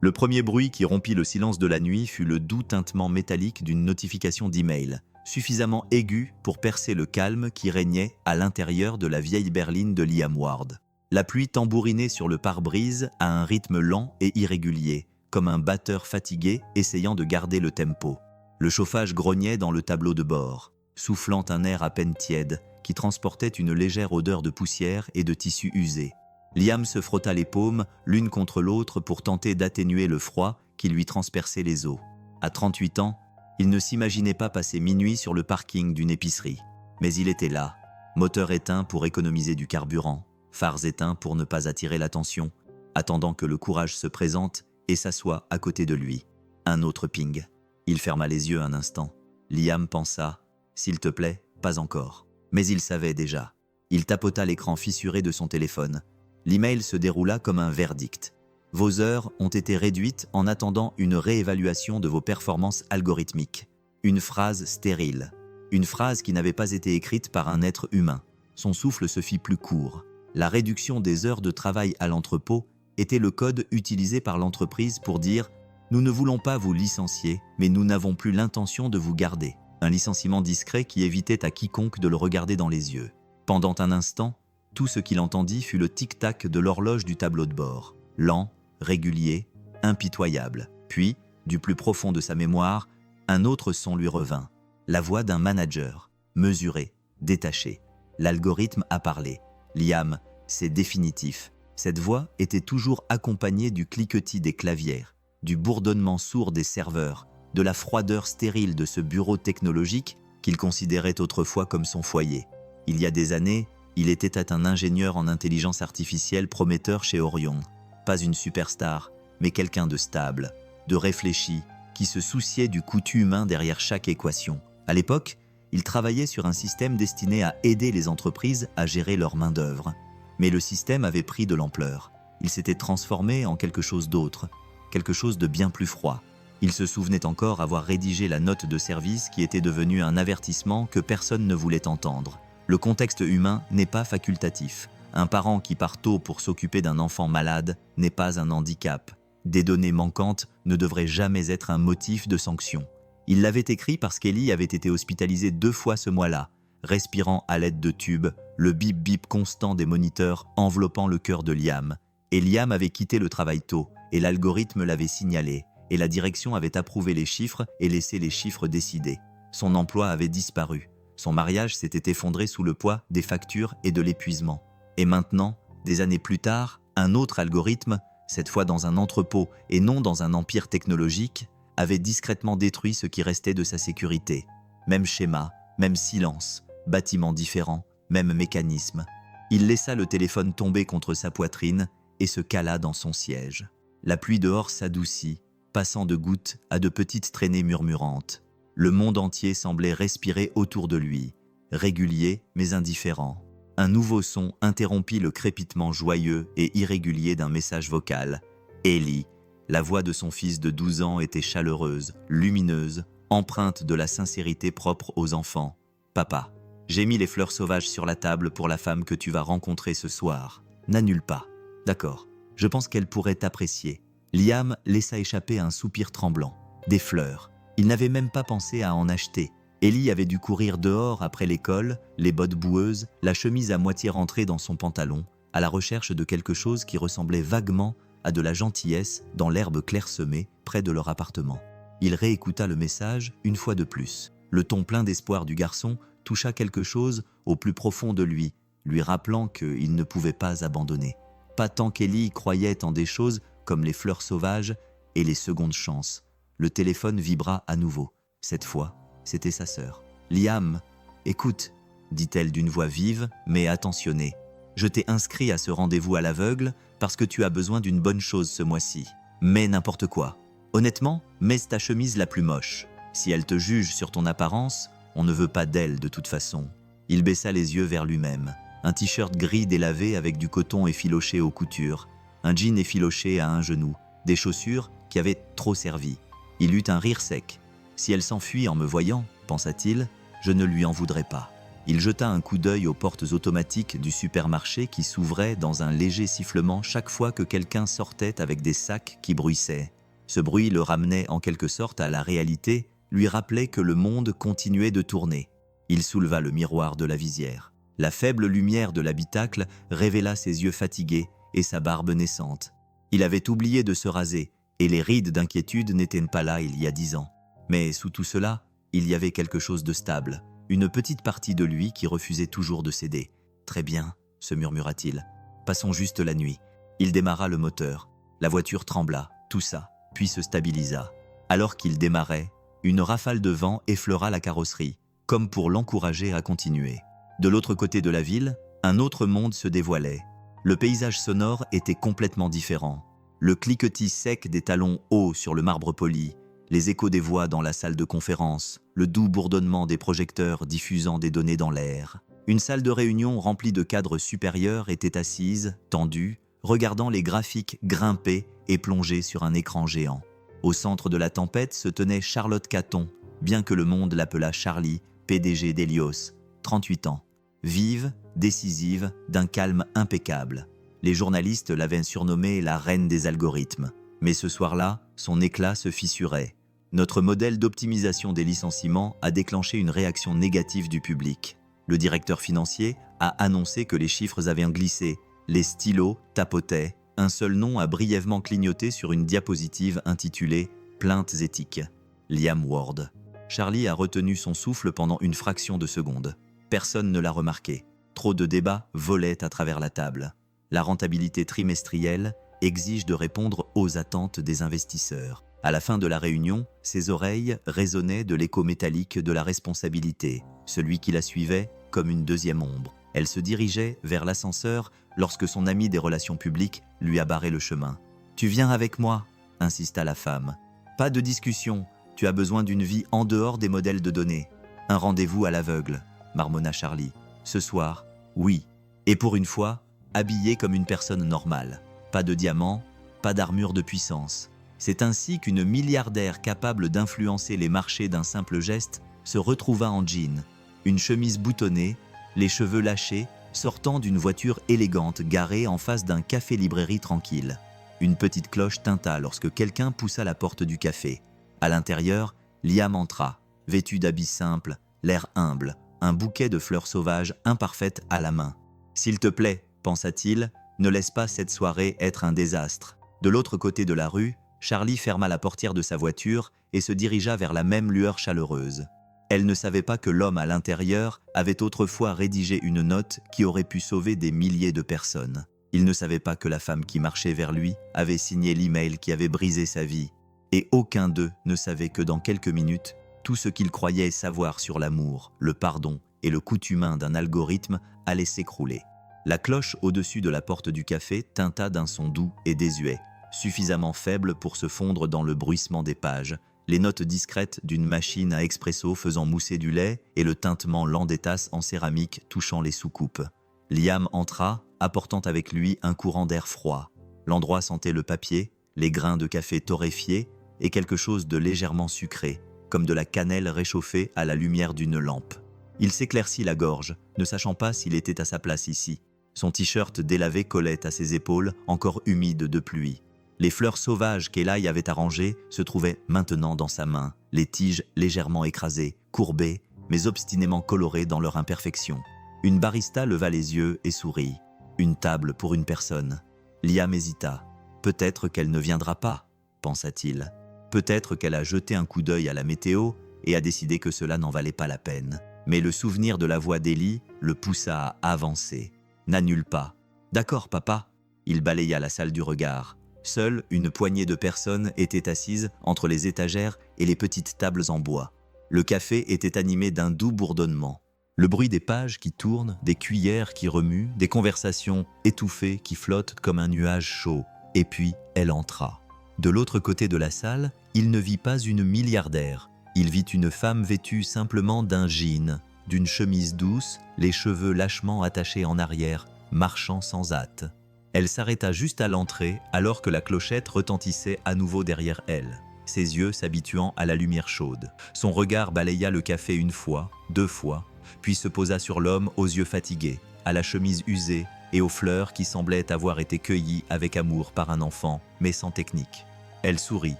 Le premier bruit qui rompit le silence de la nuit fut le doux tintement métallique d'une notification d'email, suffisamment aigu pour percer le calme qui régnait à l'intérieur de la vieille berline de Liam Ward. La pluie tambourinait sur le pare-brise à un rythme lent et irrégulier, comme un batteur fatigué essayant de garder le tempo. Le chauffage grognait dans le tableau de bord, soufflant un air à peine tiède qui transportait une légère odeur de poussière et de tissu usé. Liam se frotta les paumes l'une contre l'autre pour tenter d'atténuer le froid qui lui transperçait les os. À 38 ans, il ne s'imaginait pas passer minuit sur le parking d'une épicerie. Mais il était là, moteur éteint pour économiser du carburant, phares éteints pour ne pas attirer l'attention, attendant que le courage se présente et s'assoie à côté de lui. Un autre ping. Il ferma les yeux un instant. Liam pensa « S'il te plaît, pas encore ». Mais il savait déjà. Il tapota l'écran fissuré de son téléphone. L'email se déroula comme un verdict. Vos heures ont été réduites en attendant une réévaluation de vos performances algorithmiques. Une phrase stérile. Une phrase qui n'avait pas été écrite par un être humain. Son souffle se fit plus court. La réduction des heures de travail à l'entrepôt était le code utilisé par l'entreprise pour dire « Nous ne voulons pas vous licencier, mais nous n'avons plus l'intention de vous garder ». Un licenciement discret qui évitait à quiconque de le regarder dans les yeux. Pendant un instant, tout ce qu'il entendit fut le tic-tac de l'horloge du tableau de bord. Lent, régulier, impitoyable. Puis, du plus profond de sa mémoire, un autre son lui revint. La voix d'un manager, mesuré, détaché. L'algorithme a parlé. Liam, c'est définitif. Cette voix était toujours accompagnée du cliquetis des clavières, du bourdonnement sourd des serveurs, de la froideur stérile de ce bureau technologique qu'il considérait autrefois comme son foyer. Il y a des années, il était un ingénieur en intelligence artificielle prometteur chez Orion. Pas une superstar, mais quelqu'un de stable, de réfléchi, qui se souciait du coût humain derrière chaque équation. À l'époque, il travaillait sur un système destiné à aider les entreprises à gérer leur main-d'œuvre. Mais le système avait pris de l'ampleur. Il s'était transformé en quelque chose d'autre, quelque chose de bien plus froid. Il se souvenait encore avoir rédigé la note de service qui était devenue un avertissement que personne ne voulait entendre. Le contexte humain n'est pas facultatif. Un parent qui part tôt pour s'occuper d'un enfant malade n'est pas un handicap. Des données manquantes ne devraient jamais être un motif de sanction. Il l'avait écrit parce qu'Ellie avait été hospitalisée 2 fois ce mois-là, respirant à l'aide de tubes, le bip-bip constant des moniteurs enveloppant le cœur de Liam. Et Liam avait quitté le travail tôt, et l'algorithme l'avait signalé, et la direction avait approuvé les chiffres et laissé les chiffres décider. Son emploi avait disparu. Son mariage s'était effondré sous le poids des factures et de l'épuisement. Et maintenant, des années plus tard, un autre algorithme, cette fois dans un entrepôt et non dans un empire technologique, avait discrètement détruit ce qui restait de sa sécurité. Même schéma, même silence, bâtiment différent, même mécanisme. Il laissa le téléphone tomber contre sa poitrine et se cala dans son siège. La pluie dehors s'adoucit, passant de gouttes à de petites traînées murmurantes. Le monde entier semblait respirer autour de lui, régulier mais indifférent. Un nouveau son interrompit le crépitement joyeux et irrégulier d'un message vocal. Ellie, la voix de son fils de 12 ans était chaleureuse, lumineuse, empreinte de la sincérité propre aux enfants. « Papa, j'ai mis les fleurs sauvages sur la table pour la femme que tu vas rencontrer ce soir. N'annule pas. D'accord, je pense qu'elle pourrait t'apprécier. » Liam laissa échapper un soupir tremblant. Des fleurs. Il n'avait même pas pensé à en acheter. Ellie avait dû courir dehors après l'école, les bottes boueuses, la chemise à moitié rentrée dans son pantalon, à la recherche de quelque chose qui ressemblait vaguement à de la gentillesse dans l'herbe clairsemée près de leur appartement. Il réécouta le message une fois de plus. Le ton plein d'espoir du garçon toucha quelque chose au plus profond de lui rappelant qu'il ne pouvait pas abandonner. Pas tant qu'Ellie croyait en des choses comme les fleurs sauvages et les secondes chances. Le téléphone vibra à nouveau. Cette fois, c'était sa sœur. « Liam, écoute, » dit-elle d'une voix vive mais attentionnée. « Je t'ai inscrit à ce rendez-vous à l'aveugle parce que tu as besoin d'une bonne chose ce mois-ci. Mais n'importe quoi. Honnêtement, mets ta chemise la plus moche. Si elle te juge sur ton apparence, on ne veut pas d'elle de toute façon. » Il baissa les yeux vers lui-même. Un t-shirt gris délavé avec du coton effiloché aux coutures, un jean effiloché à un genou, des chaussures qui avaient trop servi. Il eut un rire sec. « Si elle s'enfuit en me voyant, pensa-t-il, je ne lui en voudrais pas. » Il jeta un coup d'œil aux portes automatiques du supermarché qui s'ouvraient dans un léger sifflement chaque fois que quelqu'un sortait avec des sacs qui bruissaient. Ce bruit le ramenait en quelque sorte à la réalité, lui rappelait que le monde continuait de tourner. Il souleva le miroir de la visière. La faible lumière de l'habitacle révéla ses yeux fatigués et sa barbe naissante. Il avait oublié de se raser, et les rides d'inquiétude n'étaient pas là il y a 10 ans. Mais sous tout cela, il y avait quelque chose de stable, une petite partie de lui qui refusait toujours de céder. « Très bien », se murmura-t-il. « Passons juste la nuit. » Il démarra le moteur. La voiture trembla, toussa, puis se stabilisa. Alors qu'il démarrait, une rafale de vent effleura la carrosserie, comme pour l'encourager à continuer. De l'autre côté de la ville, un autre monde se dévoilait. Le paysage sonore était complètement différent. Le cliquetis sec des talons hauts sur le marbre poli, les échos des voix dans la salle de conférence, le doux bourdonnement des projecteurs diffusant des données dans l'air. Une salle de réunion remplie de cadres supérieurs était assise, tendue, regardant les graphiques grimper et plonger sur un écran géant. Au centre de la tempête se tenait Charlotte Caton, bien que le monde l'appelât Charlie, PDG d'Helios, 38 ans. Vive, décisive, d'un calme impeccable. Les journalistes l'avaient surnommée la reine des algorithmes. Mais ce soir-là, son éclat se fissurait. Notre modèle d'optimisation des licenciements a déclenché une réaction négative du public. Le directeur financier a annoncé que les chiffres avaient glissé, les stylos tapotaient, un seul nom a brièvement clignoté sur une diapositive intitulée « Plaintes éthiques ». Liam Ward. Charlie a retenu son souffle pendant une fraction de seconde. Personne ne l'a remarqué. Trop de débats volaient à travers la table. La rentabilité trimestrielle exige de répondre aux attentes des investisseurs. À la fin de la réunion, ses oreilles résonnaient de l'écho métallique de la responsabilité, celui qui la suivait comme une deuxième ombre. Elle se dirigeait vers l'ascenseur lorsque son ami des relations publiques lui a barré le chemin. « Tu viens avec moi ?» insista la femme. « Pas de discussion, tu as besoin d'une vie en dehors des modèles de données. Un rendez-vous à l'aveugle » marmonna Charlie. « Ce soir, oui. Et pour une fois, habillé comme une personne normale. Pas de diamants, pas d'armure de puissance. » C'est ainsi qu'une milliardaire capable d'influencer les marchés d'un simple geste se retrouva en jean, une chemise boutonnée, les cheveux lâchés, sortant d'une voiture élégante garée en face d'un café-librairie tranquille. Une petite cloche tinta lorsque quelqu'un poussa la porte du café. À l'intérieur, Liam entra, vêtu d'habits simples, l'air humble, un bouquet de fleurs sauvages imparfaites à la main. « S'il te plaît, pensa-t-il, ne laisse pas cette soirée être un désastre. » De l'autre côté de la rue, Charlie ferma la portière de sa voiture et se dirigea vers la même lueur chaleureuse. Elle ne savait pas que l'homme à l'intérieur avait autrefois rédigé une note qui aurait pu sauver des milliers de personnes. Il ne savait pas que la femme qui marchait vers lui avait signé l'email qui avait brisé sa vie. Et aucun d'eux ne savait que dans quelques minutes, tout ce qu'il croyait savoir sur l'amour, le pardon et le coût humain d'un algorithme allait s'écrouler. La cloche au-dessus de la porte du café tinta d'un son doux et désuet, suffisamment faible pour se fondre dans le bruissement des pages, les notes discrètes d'une machine à expresso faisant mousser du lait et le tintement lent des tasses en céramique touchant les soucoupes. Liam entra, apportant avec lui un courant d'air froid. L'endroit sentait le papier, les grains de café torréfiés et quelque chose de légèrement sucré, comme de la cannelle réchauffée à la lumière d'une lampe. Il s'éclaircit la gorge, ne sachant pas s'il était à sa place ici. Son t-shirt délavé collait à ses épaules, encore humides de pluie. Les fleurs sauvages qu'Eli avait arrangées se trouvaient maintenant dans sa main, les tiges légèrement écrasées, courbées, mais obstinément colorées dans leur imperfection. Une barista leva les yeux et sourit. Une table pour une personne. Liam hésita. Peut-être qu'elle ne viendra pas, pensa-t-il. Peut-être qu'elle a jeté un coup d'œil à la météo et a décidé que cela n'en valait pas la peine. Mais le souvenir de la voix d'Eli le poussa à avancer. N'annule pas. D'accord, papa. Il balaya la salle du regard. Seule une poignée de personnes étaient assises entre les étagères et les petites tables en bois. Le café était animé d'un doux bourdonnement. Le bruit des pages qui tournent, des cuillères qui remuent, des conversations étouffées qui flottent comme un nuage chaud. Et puis, elle entra. De l'autre côté de la salle, il ne vit pas une milliardaire. Il vit une femme vêtue simplement d'un jean, d'une chemise douce, les cheveux lâchement attachés en arrière, marchant sans hâte. Elle s'arrêta juste à l'entrée alors que la clochette retentissait à nouveau derrière elle, ses yeux s'habituant à la lumière chaude. Son regard balaya le café une fois, deux fois, puis se posa sur l'homme aux yeux fatigués, à la chemise usée et aux fleurs qui semblaient avoir été cueillies avec amour par un enfant, mais sans technique. Elle sourit,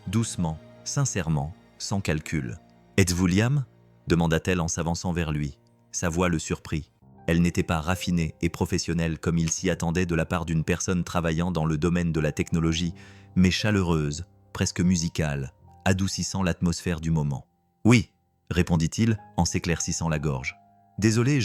doucement, sincèrement, sans calcul. « Êtes-vous Liam ?» demanda-t-elle en s'avançant vers lui. Sa voix le surprit. Elle n'était pas raffinée et professionnelle comme il s'y attendait de la part d'une personne travaillant dans le domaine de la technologie, mais chaleureuse, presque musicale, adoucissant l'atmosphère du moment. « Oui, » répondit-il en s'éclaircissant la gorge. « Désolé,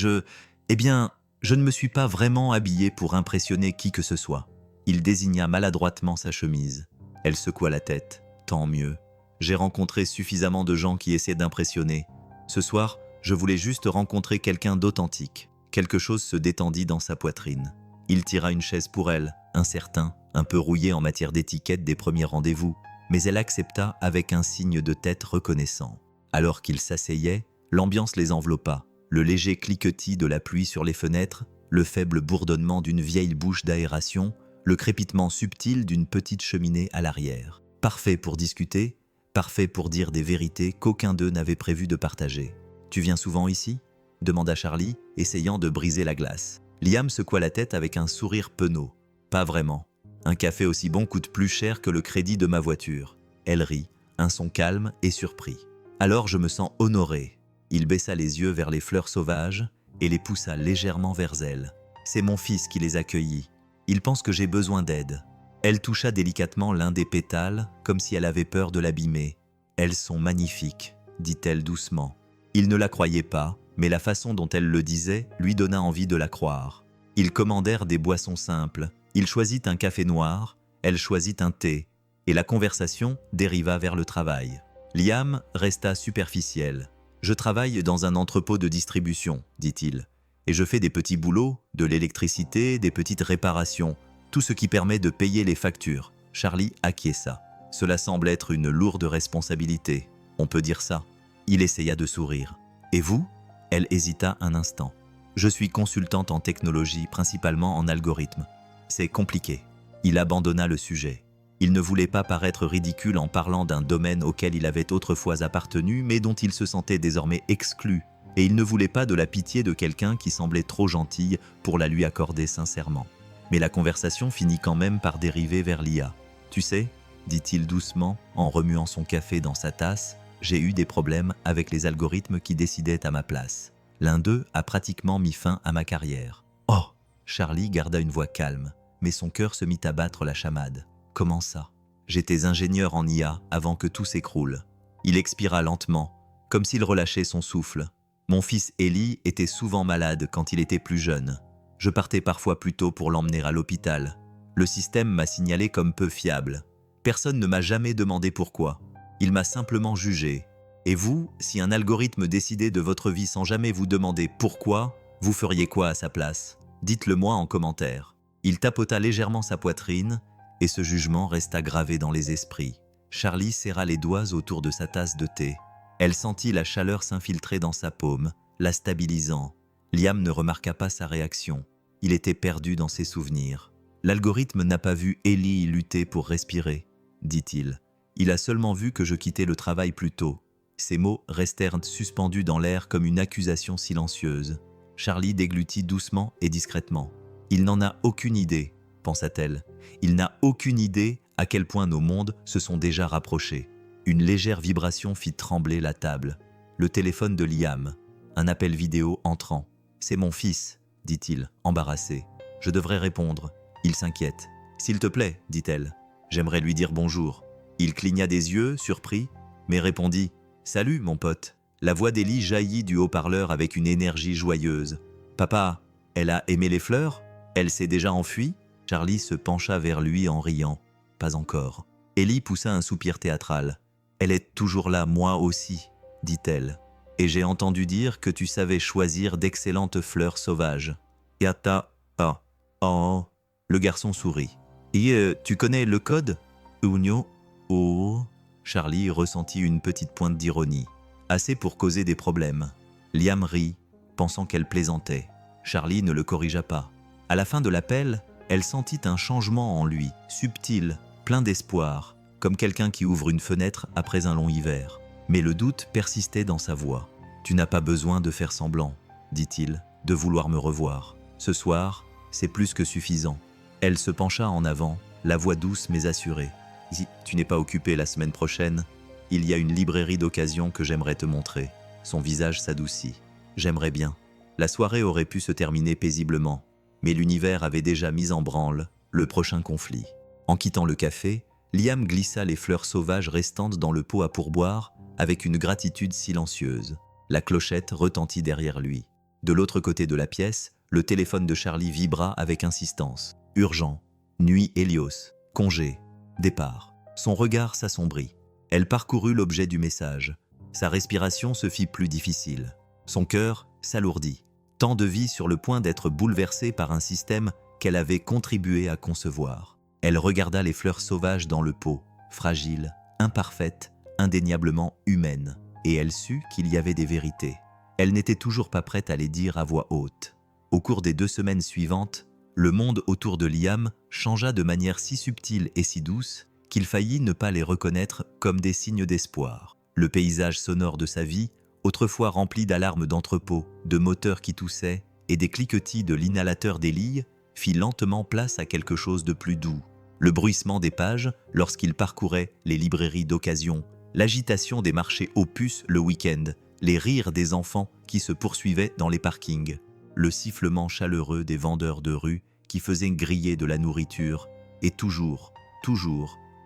Eh bien, je ne me suis pas vraiment habillé pour impressionner qui que ce soit. » Il désigna maladroitement sa chemise. Elle secoua la tête. « Tant mieux. J'ai rencontré suffisamment de gens qui essaient d'impressionner. Ce soir, je voulais juste rencontrer quelqu'un d'authentique. » Quelque chose se détendit dans sa poitrine. Il tira une chaise pour elle, incertain, un peu rouillé en matière d'étiquette des premiers rendez-vous, mais elle accepta avec un signe de tête reconnaissant. Alors qu'ils s'asseyaient, l'ambiance les enveloppa, le léger cliquetis de la pluie sur les fenêtres, le faible bourdonnement d'une vieille bouche d'aération, le crépitement subtil d'une petite cheminée à l'arrière. Parfait pour discuter, parfait pour dire des vérités qu'aucun d'eux n'avait prévu de partager. « Tu viens souvent ici ?» demanda Charlie, essayant de briser la glace. Liam secoua la tête avec un sourire penaud. « Pas vraiment. Un café aussi bon coûte plus cher que le crédit de ma voiture. » Elle rit, un son calme et surpris. « Alors je me sens honoré. » Il baissa les yeux vers les fleurs sauvages et les poussa légèrement vers elle. « C'est mon fils qui les a cueillies. Il pense que j'ai besoin d'aide. » Elle toucha délicatement l'un des pétales, comme si elle avait peur de l'abîmer. « Elles sont magnifiques, » dit-elle doucement. Il ne la croyait pas, mais la façon dont elle le disait lui donna envie de la croire. Ils commandèrent des boissons simples. Il choisit un café noir, elle choisit un thé, et la conversation dériva vers le travail. Liam resta superficiel. « Je travaille dans un entrepôt de distribution, » dit-il, « et je fais des petits boulots, de l'électricité, des petites réparations, tout ce qui permet de payer les factures. » Charlie acquiesça. Cela semble être une lourde responsabilité. On peut dire ça. Il essaya de sourire. « Et vous ?» Elle hésita un instant. « Je suis consultante en technologie, principalement en algorithme. C'est compliqué. » Il abandonna le sujet. Il ne voulait pas paraître ridicule en parlant d'un domaine auquel il avait autrefois appartenu, mais dont il se sentait désormais exclu, et il ne voulait pas de la pitié de quelqu'un qui semblait trop gentille pour la lui accorder sincèrement. Mais la conversation finit quand même par dériver vers l'IA. « Tu sais, » dit-il doucement, en remuant son café dans sa tasse, « j'ai eu des problèmes avec les algorithmes qui décidaient à ma place. L'un d'eux a pratiquement mis fin à ma carrière. » « Oh !» Charlie garda une voix calme, mais son cœur se mit à battre la chamade. « Comment ça ? J'étais ingénieur en IA avant que tout s'écroule. » Il expira lentement, comme s'il relâchait son souffle. « Mon fils Ellie était souvent malade quand il était plus jeune. Je partais parfois plus tôt pour l'emmener à l'hôpital. Le système m'a signalé comme peu fiable. Personne ne m'a jamais demandé pourquoi. Il m'a simplement jugé. Et vous, si un algorithme décidait de votre vie sans jamais vous demander pourquoi, vous feriez quoi à sa place? Dites-le moi en commentaire. » Il tapota légèrement sa poitrine, et ce jugement resta gravé dans les esprits. Charlie serra les doigts autour de sa tasse de thé. Elle sentit la chaleur s'infiltrer dans sa paume, la stabilisant. Liam ne remarqua pas sa réaction. Il était perdu dans ses souvenirs. « L'algorithme n'a pas vu Ellie lutter pour respirer, » dit-il. « Il a seulement vu que je quittais le travail plus tôt. » Ces mots restèrent suspendus dans l'air comme une accusation silencieuse. Charlie déglutit doucement et discrètement. « Il n'en a aucune idée, » pensa-t-elle. « Il n'a aucune idée à quel point nos mondes se sont déjà rapprochés. » Une légère vibration fit trembler la table. Le téléphone de Liam. Un appel vidéo entrant. « C'est mon fils, » dit-il, embarrassé. « Je devrais répondre. » Il s'inquiète. « S'il te plaît, » dit-elle. « J'aimerais lui dire bonjour. » Il cligna des yeux, surpris, mais répondit « Salut, mon pote. » La voix d'Ellie jaillit du haut-parleur avec une énergie joyeuse. « Papa, elle a aimé les fleurs ? Elle s'est déjà enfuie ?» Charlie se pencha vers lui en riant. « Pas encore. » Ellie poussa un soupir théâtral. « Elle est toujours là, moi aussi, » dit-elle. « Et j'ai entendu dire que tu savais choisir d'excellentes fleurs sauvages. » Yata, ah, oh. Le garçon sourit. « Et tu connais le code ? » Unio, oh. Charlie ressentit une petite pointe d'ironie. Assez pour causer des problèmes. Liam rit, pensant qu'elle plaisantait. Charlie ne le corrigea pas. À la fin de l'appel, elle sentit un changement en lui, subtil, plein d'espoir, comme quelqu'un qui ouvre une fenêtre après un long hiver. Mais le doute persistait dans sa voix. « Tu n'as pas besoin de faire semblant. dit-il, de vouloir me revoir. Ce soir, c'est plus que suffisant. Elle se pencha en avant, la voix douce mais assurée. Si tu n'es pas occupé la semaine prochaine, il y a une librairie d'occasion que j'aimerais te montrer. Son visage s'adoucit. J'aimerais bien. La soirée aurait pu se terminer paisiblement, mais l'univers avait déjà mis en branle le prochain conflit. En quittant le café, Liam glissa les fleurs sauvages restantes dans le pot à pourboire avec une gratitude silencieuse. La clochette retentit derrière lui. De l'autre côté de la pièce, le téléphone de Charlie vibra avec insistance. Urgent. Nuit Hélios. Congé. Départ. Son regard s'assombrit. Elle parcourut l'objet du message. Sa respiration se fit plus difficile. Son cœur s'alourdit. Tant de vie sur le point d'être bouleversée par un système qu'elle avait contribué à concevoir. Elle regarda les fleurs sauvages dans le pot, fragiles, imparfaites, indéniablement humaines, et elle sut qu'il y avait des vérités. Elle n'était toujours pas prête à les dire à voix haute. Au cours des 2 semaines suivantes, le monde autour de Liam changea de manière si subtile et si douce qu'il faillit ne pas les reconnaître comme des signes d'espoir. Le paysage sonore de sa vie, autrefois rempli d'alarmes d'entrepôt, de moteurs qui toussaient et des cliquetis de l'inhalateur d'Élie, fit lentement place à quelque chose de plus doux. Le bruissement des pages lorsqu'il parcourait les librairies d'occasion, l'agitation des marchés aux puces le week-end, les rires des enfants qui se poursuivaient dans les parkings, le sifflement chaleureux des vendeurs de rue qui faisaient griller de la nourriture, et toujours,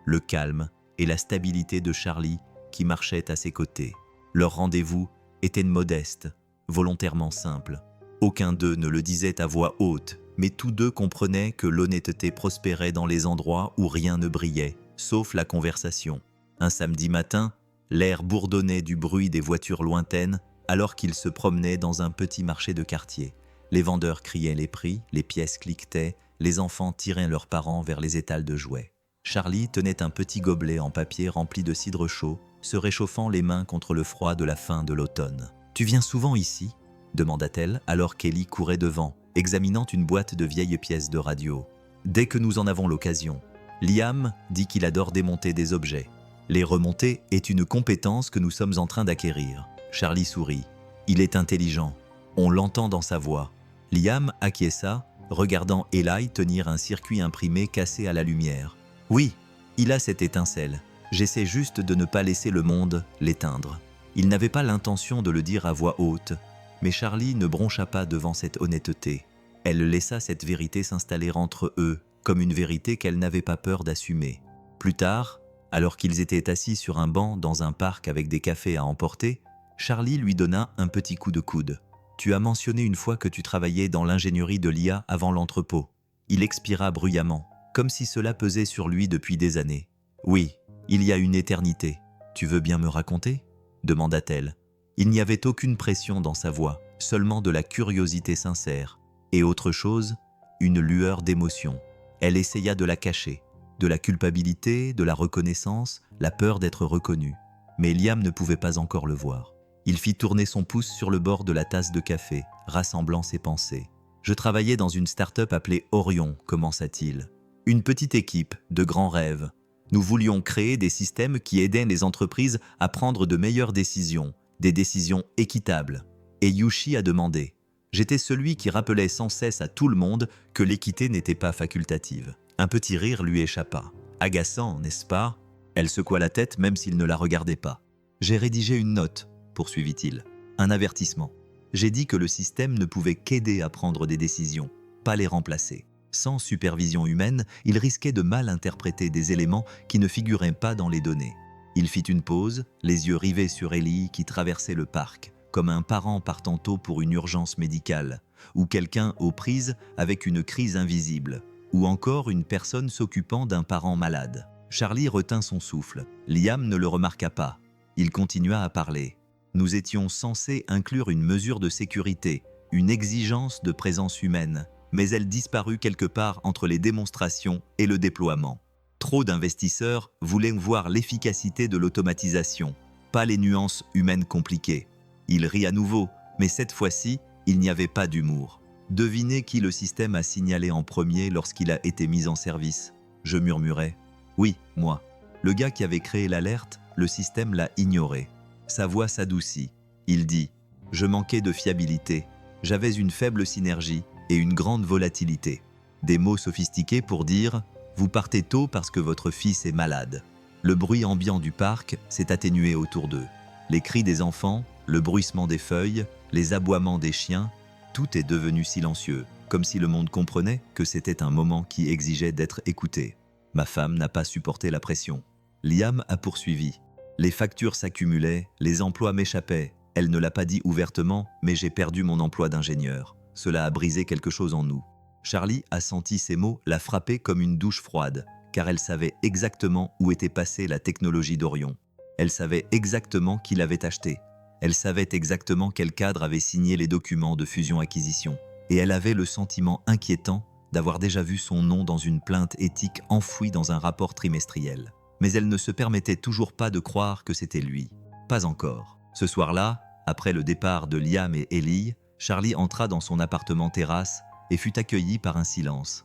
le calme et la stabilité de Charlie qui marchait à ses côtés. Leur rendez-vous était modeste, volontairement simple. Aucun d'eux ne le disait à voix haute, mais tous deux comprenaient que l'honnêteté prospérait dans les endroits où rien ne brillait, sauf la conversation. Un samedi matin, l'air bourdonnait du bruit des voitures lointaines alors qu'ils se promenaient dans un petit marché de quartier. Les vendeurs criaient les prix, les pièces cliquetaient, les enfants tiraient leurs parents vers les étals de jouets. Charlie tenait un petit gobelet en papier rempli de cidre chaud, se réchauffant les mains contre le froid de la fin de l'automne. « Tu viens souvent ici ?» demanda-t-elle alors qu'Ellie courait devant, examinant une boîte de vieilles pièces de radio. « Dès que nous en avons l'occasion. » Liam dit qu'il adore démonter des objets. Les remonter est une compétence que nous sommes en train d'acquérir. Charlie sourit. Il est intelligent. On l'entend dans sa voix. Liam acquiesça, regardant Eli tenir un circuit imprimé cassé à la lumière. Oui, il a cette étincelle. J'essaie juste de ne pas laisser le monde l'éteindre. Il n'avait pas l'intention de le dire à voix haute, mais Charlie ne broncha pas devant cette honnêteté. Elle laissa cette vérité s'installer entre eux, comme une vérité qu'elle n'avait pas peur d'assumer. Plus tard, alors qu'ils étaient assis sur un banc dans un parc avec des cafés à emporter, Charlie lui donna un petit coup de coude. « Tu as mentionné une fois que tu travaillais dans l'ingénierie de l'IA avant l'entrepôt. » Il expira bruyamment, comme si cela pesait sur lui depuis des années. « Oui, il y a une éternité. Tu veux bien me raconter ?» demanda-t-elle. Il n'y avait aucune pression dans sa voix, seulement de la curiosité sincère. Et autre chose, une lueur d'émotion. Elle essaya de la cacher. De la culpabilité, de la reconnaissance, la peur d'être reconnu. Mais Liam ne pouvait pas encore le voir. Il fit tourner son pouce sur le bord de la tasse de café, rassemblant ses pensées. « Je travaillais dans une start-up appelée Orion », commença-t-il. « Une petite équipe de grands rêves. Nous voulions créer des systèmes qui aidaient les entreprises à prendre de meilleures décisions, des décisions équitables. » Et Yushi a demandé. J'étais celui qui rappelait sans cesse à tout le monde que l'équité n'était pas facultative. Un petit rire lui échappa. Agaçant, n'est-ce pas? Elle secoua la tête même s'il ne la regardait pas. J'ai rédigé une note, poursuivit-il. Un avertissement. J'ai dit que le système ne pouvait qu'aider à prendre des décisions, pas les remplacer. Sans supervision humaine, il risquait de mal interpréter des éléments qui ne figuraient pas dans les données. Il fit une pause, les yeux rivés sur Ellie qui traversait le parc, comme un parent partant tôt pour une urgence médicale, ou quelqu'un aux prises avec une crise invisible, ou encore une personne s'occupant d'un parent malade. Charlie retint son souffle. Liam ne le remarqua pas. Il continua à parler. Nous étions censés inclure une mesure de sécurité, une exigence de présence humaine, mais elle disparut quelque part entre les démonstrations et le déploiement. Trop d'investisseurs voulaient voir l'efficacité de l'automatisation, pas les nuances humaines compliquées. Il rit à nouveau, mais cette fois-ci, il n'y avait pas d'humour. Devinez qui le système a signalé en premier lorsqu'il a été mis en service. Je murmurai. Oui, moi. Le gars qui avait créé l'alerte, le système l'a ignoré. Sa voix s'adoucit. Il dit « Je manquais de fiabilité. J'avais une faible synergie et une grande volatilité. Des mots sophistiqués pour dire « Vous partez tôt parce que votre fils est malade ». Le bruit ambiant du parc s'est atténué autour d'eux. Les cris des enfants, le bruissement des feuilles, les aboiements des chiens, tout est devenu silencieux, comme si le monde comprenait que c'était un moment qui exigeait d'être écouté. Ma femme n'a pas supporté la pression. Liam a poursuivi. Les factures s'accumulaient, les emplois m'échappaient. Elle ne l'a pas dit ouvertement, mais j'ai perdu mon emploi d'ingénieur. Cela a brisé quelque chose en nous. Charlie a senti ces mots la frapper comme une douche froide, car elle savait exactement où était passée la technologie d'Orion. Elle savait exactement qui l'avait acheté. Elle savait exactement quel cadre avait signé les documents de fusion-acquisition. Et elle avait le sentiment inquiétant d'avoir déjà vu son nom dans une plainte éthique enfouie dans un rapport trimestriel. Mais elle ne se permettait toujours pas de croire que c'était lui. Pas encore. Ce soir-là, après le départ de Liam et Ellie, Charlie entra dans son appartement terrasse et fut accueilli par un silence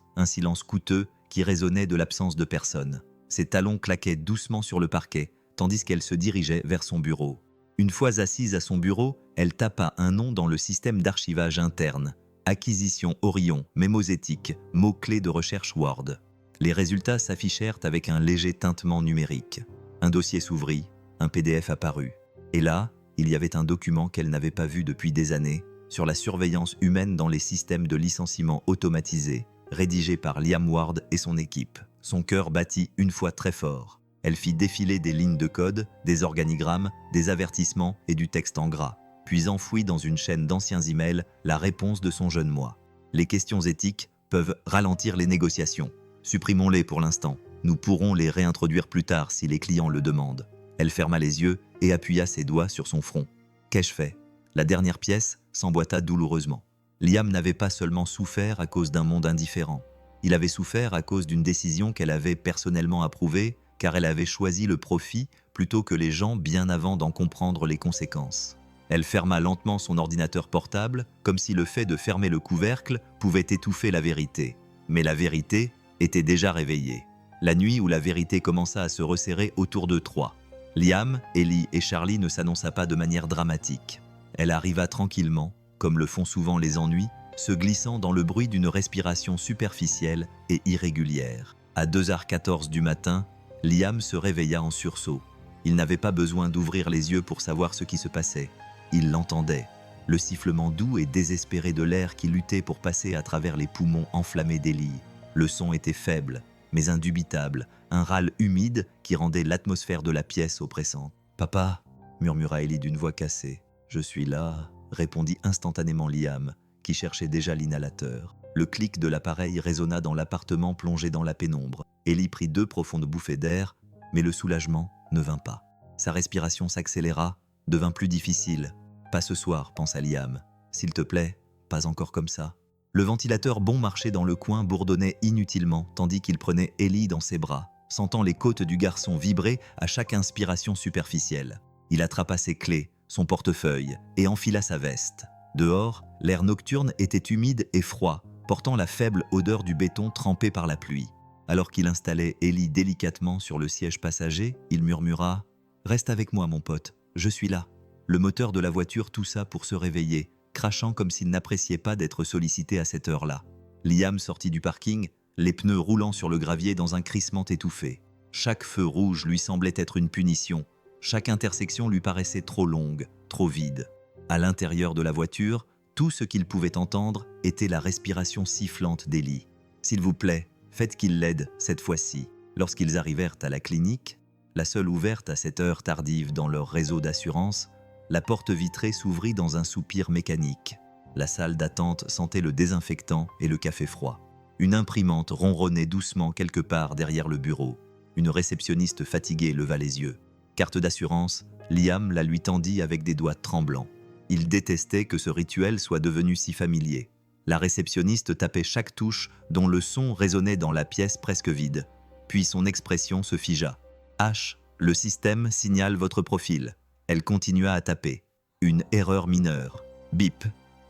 coûteux qui résonnait de l'absence de personne. Ses talons claquaient doucement sur le parquet, tandis qu'elle se dirigeait vers son bureau. Une fois assise à son bureau, elle tapa un nom dans le système d'archivage interne. Acquisition Orion, mémosétique, mots-clés de recherche Word. Les résultats s'affichèrent avec un léger tintement numérique. Un dossier s'ouvrit, un PDF apparut. Et là, il y avait un document qu'elle n'avait pas vu depuis des années, sur la surveillance humaine dans les systèmes de licenciement automatisés, rédigé par Liam Ward et son équipe. Son cœur battit une fois très fort. Elle fit défiler des lignes de code, des organigrammes, des avertissements et du texte en gras, puis enfouit dans une chaîne d'anciens emails la réponse de son jeune moi. Les questions éthiques peuvent ralentir les négociations. Supprimons-les pour l'instant. Nous pourrons les réintroduire plus tard si les clients le demandent. Elle ferma les yeux et appuya ses doigts sur son front. Qu'ai-je fait ? La dernière pièce s'emboîta douloureusement. Liam n'avait pas seulement souffert à cause d'un monde indifférent. Il avait souffert à cause d'une décision qu'elle avait personnellement approuvée, car elle avait choisi le profit plutôt que les gens bien avant d'en comprendre les conséquences. Elle ferma lentement son ordinateur portable, comme si le fait de fermer le couvercle pouvait étouffer la vérité. Mais la vérité était déjà réveillée. La nuit où la vérité commença à se resserrer autour d'eux trois. Liam, Ellie et Charlie ne s'annonça pas de manière dramatique. Elle arriva tranquillement, comme le font souvent les ennuis, se glissant dans le bruit d'une respiration superficielle et irrégulière. À 2h14 du matin, Liam se réveilla en sursaut. Il n'avait pas besoin d'ouvrir les yeux pour savoir ce qui se passait. Il l'entendait, le sifflement doux et désespéré de l'air qui luttait pour passer à travers les poumons enflammés d'Ellie. Le son était faible, mais indubitable, un râle humide qui rendait l'atmosphère de la pièce oppressante. « Papa » murmura Ellie d'une voix cassée. « Je suis là » répondit instantanément Liam, qui cherchait déjà l'inhalateur. Le clic de l'appareil résonna dans l'appartement plongé dans la pénombre. Ellie prit 2 profondes bouffées d'air, mais le soulagement ne vint pas. Sa respiration s'accéléra, devint plus difficile. « Pas ce soir » pensa Liam. « S'il te plaît, pas encore comme ça. » Le ventilateur bon marché dans le coin bourdonnait inutilement, tandis qu'il prenait Ellie dans ses bras, sentant les côtes du garçon vibrer à chaque inspiration superficielle. Il attrapa ses clés, son portefeuille, et enfila sa veste. Dehors, l'air nocturne était humide et froid, portant la faible odeur du béton trempé par la pluie. Alors qu'il installait Ellie délicatement sur le siège passager, il murmura « Reste avec moi, mon pote, je suis là. » Le moteur de la voiture toussa pour se réveiller, crachant comme s'il n'appréciait pas d'être sollicité à cette heure-là. Liam sortit du parking, les pneus roulant sur le gravier dans un crissement étouffé. Chaque feu rouge lui semblait être une punition. Chaque intersection lui paraissait trop longue, trop vide. À l'intérieur de la voiture, tout ce qu'il pouvait entendre était la respiration sifflante d'Ellie. « S'il vous plaît, faites qu'il l'aide cette fois-ci. » Lorsqu'ils arrivèrent à la clinique, la seule ouverte à cette heure tardive dans leur réseau d'assurance, la porte vitrée s'ouvrit dans un soupir mécanique. La salle d'attente sentait le désinfectant et le café froid. Une imprimante ronronnait doucement quelque part derrière le bureau. Une réceptionniste fatiguée leva les yeux. Carte d'assurance, Liam la lui tendit avec des doigts tremblants. Il détestait que ce rituel soit devenu si familier. La réceptionniste tapait chaque touche dont le son résonnait dans la pièce presque vide. Puis son expression se figea. « H, le système signale votre profil. » Elle continua à taper. Une erreur mineure. Bip.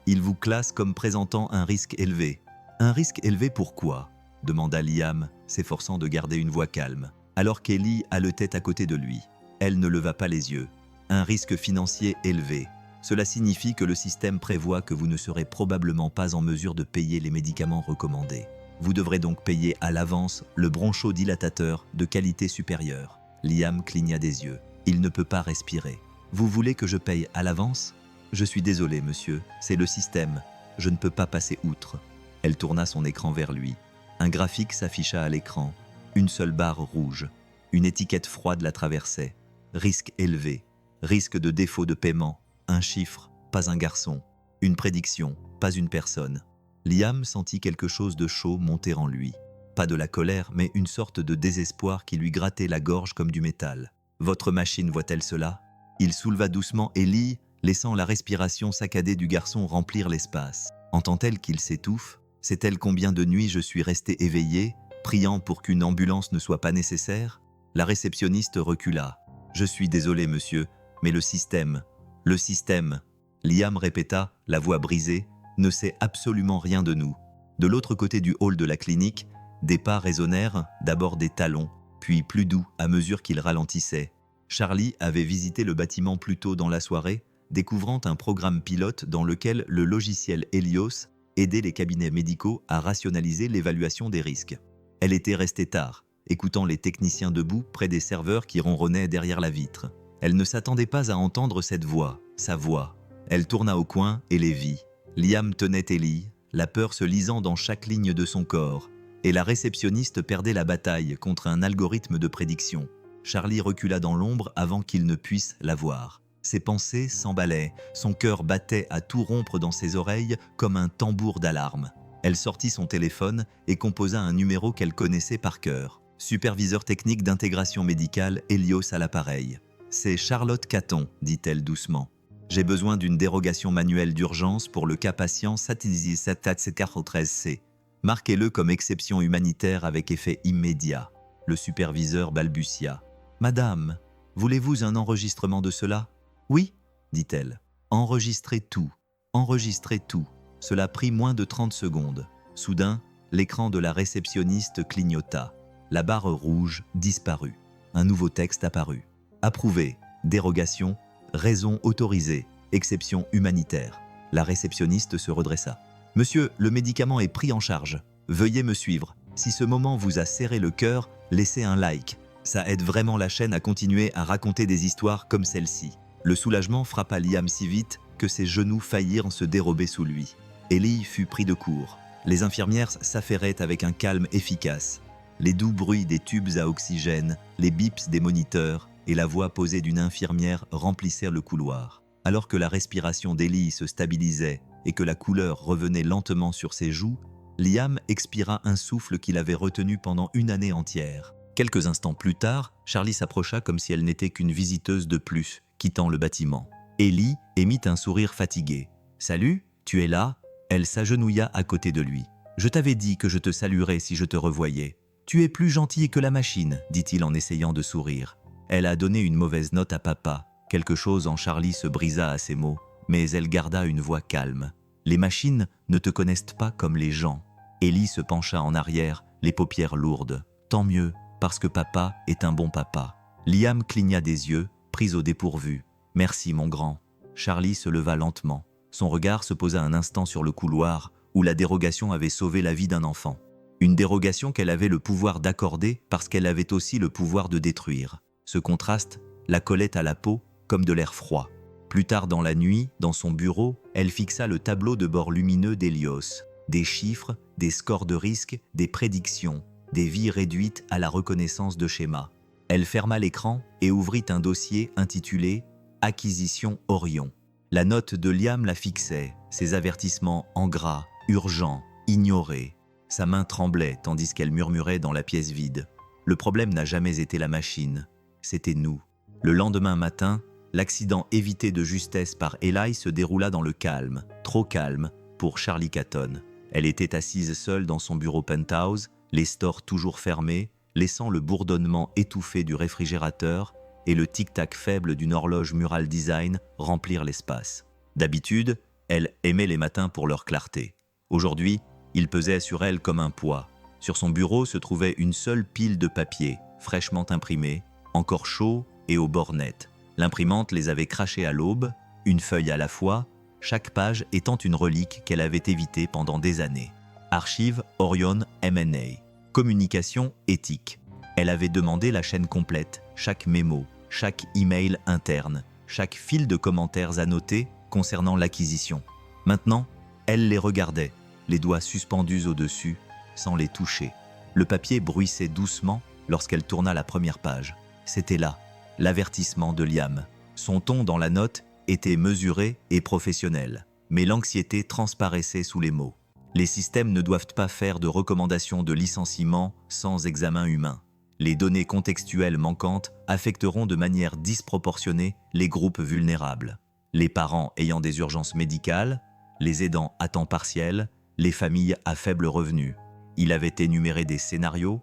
Il vous classe comme présentant un risque élevé. Un risque élevé pourquoi ? Demanda Liam, s'efforçant de garder une voix calme, alors qu'Ellie haletait à côté de lui. Elle ne leva pas les yeux. Un risque financier élevé. Cela signifie que le système prévoit que vous ne serez probablement pas en mesure de payer les médicaments recommandés. Vous devrez donc payer à l'avance le bronchodilatateur de qualité supérieure. Liam cligna des yeux. Il ne peut pas respirer. Vous voulez que je paye à l'avance? Je suis désolé, monsieur, c'est le système. Je ne peux pas passer outre. Elle tourna son écran vers lui. Un graphique s'afficha à l'écran. Une seule barre rouge. Une étiquette froide la traversait. Risque élevé. Risque de défaut de paiement. Un chiffre, pas un garçon. Une prédiction, pas une personne. Liam sentit quelque chose de chaud monter en lui. Pas de la colère, mais une sorte de désespoir qui lui grattait la gorge comme du métal. « Votre machine voit-elle cela ?» Il souleva doucement Ellie, laissant la respiration saccadée du garçon remplir l'espace. Entend-elle qu'il s'étouffe? Sait-elle combien de nuits je suis resté éveillé, priant pour qu'une ambulance ne soit pas nécessaire? La réceptionniste recula. « Je suis désolé, monsieur, mais le système... » Le système, Liam répéta, la voix brisée, ne sait absolument rien de nous. De l'autre côté du hall de la clinique, des pas résonnèrent, d'abord des talons, puis plus doux à mesure qu'ils ralentissaient. Charlie avait visité le bâtiment plus tôt dans la soirée, découvrant un programme pilote dans lequel le logiciel Helios aidait les cabinets médicaux à rationaliser l'évaluation des risques. Elle était restée tard, écoutant les techniciens debout près des serveurs qui ronronnaient derrière la vitre. Elle ne s'attendait pas à entendre cette voix, sa voix. Elle tourna au coin et les vit. Liam tenait Ellie, la peur se lisant dans chaque ligne de son corps, et la réceptionniste perdait la bataille contre un algorithme de prédiction. Charlie recula dans l'ombre avant qu'il ne puisse la voir. Ses pensées s'emballaient, son cœur battait à tout rompre dans ses oreilles comme un tambour d'alarme. Elle sortit son téléphone et composa un numéro qu'elle connaissait par cœur. Superviseur technique d'intégration médicale, Helios à l'appareil. « C'est Charlotte Caton, dit-elle doucement. J'ai besoin d'une dérogation manuelle d'urgence pour le cas patient SAT-13C. Marquez-le comme exception humanitaire avec effet immédiat. » Le superviseur balbutia. « Madame, voulez-vous un enregistrement de cela ?»« Oui, dit-elle. Enregistrez tout. Enregistrez tout. » Cela prit moins de 30 secondes. Soudain, l'écran de la réceptionniste clignota. La barre rouge disparut. Un nouveau texte apparut. Approuvé, dérogation, raison autorisée, exception humanitaire. La réceptionniste se redressa. « Monsieur, le médicament est pris en charge. Veuillez me suivre. Si ce moment vous a serré le cœur, laissez un like. Ça aide vraiment la chaîne à continuer à raconter des histoires comme celle-ci. » Le soulagement frappa Liam si vite que ses genoux faillirent se dérober sous lui. Ellie fut pris de court. Les infirmières s'affairaient avec un calme efficace. Les doux bruits des tubes à oxygène, les bips des moniteurs, et la voix posée d'une infirmière remplissèrent le couloir. Alors que la respiration d'Ellie se stabilisait et que la couleur revenait lentement sur ses joues, Liam expira un souffle qu'il avait retenu pendant une année entière. Quelques instants plus tard, Charlie s'approcha comme si elle n'était qu'une visiteuse de plus, quittant le bâtiment. Ellie émit un sourire fatigué. « Salut, tu es là ?» Elle s'agenouilla à côté de lui. « Je t'avais dit que je te saluerais si je te revoyais. Tu es plus gentil que la machine, dit-il en essayant de sourire. Elle a donné une mauvaise note à papa. Quelque chose en Charlie se brisa à ces mots, mais elle garda une voix calme. Les machines ne te connaissent pas comme les gens. Ellie se pencha en arrière, les paupières lourdes. Tant mieux, parce que papa est un bon papa. Liam cligna des yeux, pris au dépourvu. Merci, mon grand. Charlie se leva lentement. Son regard se posa un instant sur le couloir où la dérogation avait sauvé la vie d'un enfant. Une dérogation qu'elle avait le pouvoir d'accorder parce qu'elle avait aussi le pouvoir de détruire. Ce contraste la collait à la peau comme de l'air froid. Plus tard dans la nuit, dans son bureau, elle fixa le tableau de bord lumineux d'Helios. Des chiffres, des scores de risque, des prédictions, des vies réduites à la reconnaissance de schémas. Elle ferma l'écran et ouvrit un dossier intitulé « Acquisition Orion ». La note de Liam la fixait, ses avertissements en gras, urgents, ignorés. Sa main tremblait tandis qu'elle murmurait dans la pièce vide. Le problème n'a jamais été la machine, c'était nous. Le lendemain matin, l'accident évité de justesse par Eli se déroula dans le calme, trop calme pour Charlie Caton. Elle était assise seule dans son bureau penthouse, les stores toujours fermés, laissant le bourdonnement étouffé du réfrigérateur et le tic-tac faible d'une horloge Mural Design remplir l'espace. D'habitude, elle aimait les matins pour leur clarté. Aujourd'hui, il pesait sur elle comme un poids. Sur son bureau se trouvait une seule pile de papier, fraîchement imprimé, encore chaud et au bord net. L'imprimante les avait crachés à l'aube, une feuille à la fois, chaque page étant une relique qu'elle avait évitée pendant des années. Archive Orion M&A. Communication éthique. Elle avait demandé la chaîne complète, chaque mémo, chaque email interne, chaque fil de commentaires annotés concernant l'acquisition. Maintenant, elle les regardait, les doigts suspendus au-dessus, sans les toucher. Le papier bruissait doucement lorsqu'elle tourna la première page. C'était là, l'avertissement de Liam. Son ton dans la note était mesuré et professionnel, mais l'anxiété transparaissait sous les mots. Les systèmes ne doivent pas faire de recommandations de licenciement sans examen humain. Les données contextuelles manquantes affecteront de manière disproportionnée les groupes vulnérables. Les parents ayant des urgences médicales, les aidants à temps partiel, les familles à faible revenu. Il avait énuméré des scénarios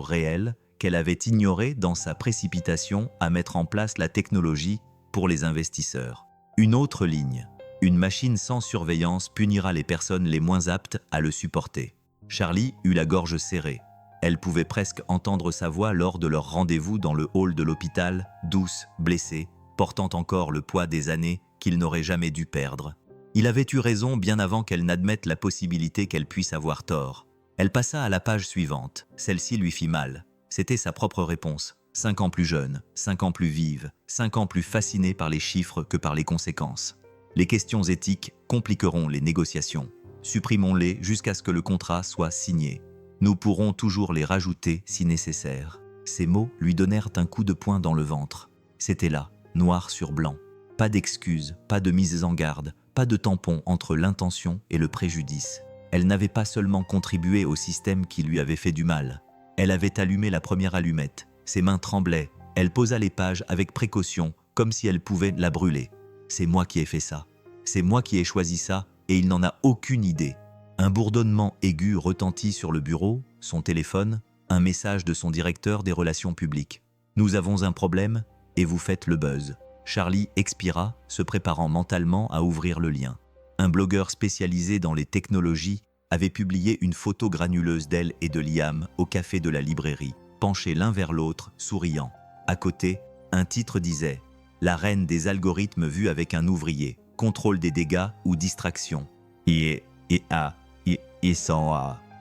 réels, qu'elle avait ignorés dans sa précipitation à mettre en place la technologie pour les investisseurs. Une autre ligne. Une machine sans surveillance punira les personnes les moins aptes à le supporter. Charlie eut la gorge serrée. Elle pouvait presque entendre sa voix lors de leur rendez-vous dans le hall de l'hôpital, douce, blessée, portant encore le poids des années qu'il n'aurait jamais dû perdre. Il avait eu raison bien avant qu'elle n'admette la possibilité qu'elle puisse avoir tort. Elle passa à la page suivante. Celle-ci lui fit mal. C'était sa propre réponse. 5 ans plus jeune, 5 ans plus vive, 5 ans plus fascinée par les chiffres que par les conséquences. Les questions éthiques compliqueront les négociations. Supprimons-les jusqu'à ce que le contrat soit signé. Nous pourrons toujours les rajouter si nécessaire. Ces mots lui donnèrent un coup de poing dans le ventre. C'était là, noir sur blanc. Pas d'excuses, pas de mise en garde, pas de tampon entre l'intention et le préjudice. Elle n'avait pas seulement contribué au système qui lui avait fait du mal. Elle avait allumé la première allumette. Ses mains tremblaient. Elle posa les pages avec précaution, comme si elle pouvait la brûler. C'est moi qui ai fait ça. C'est moi qui ai choisi ça, et il n'en a aucune idée. Un bourdonnement aigu retentit sur le bureau, son téléphone, un message de son directeur des relations publiques. « Nous avons un problème, et vous faites le buzz. » Charlie expira, se préparant mentalement à ouvrir le lien. Un blogueur spécialisé dans les technologies avait publié une photo granuleuse d'elle et de Liam au café de la librairie, penchés l'un vers l'autre, souriant. À côté, un titre disait « La reine des algorithmes vue avec un ouvrier, contrôle des dégâts ou distraction. »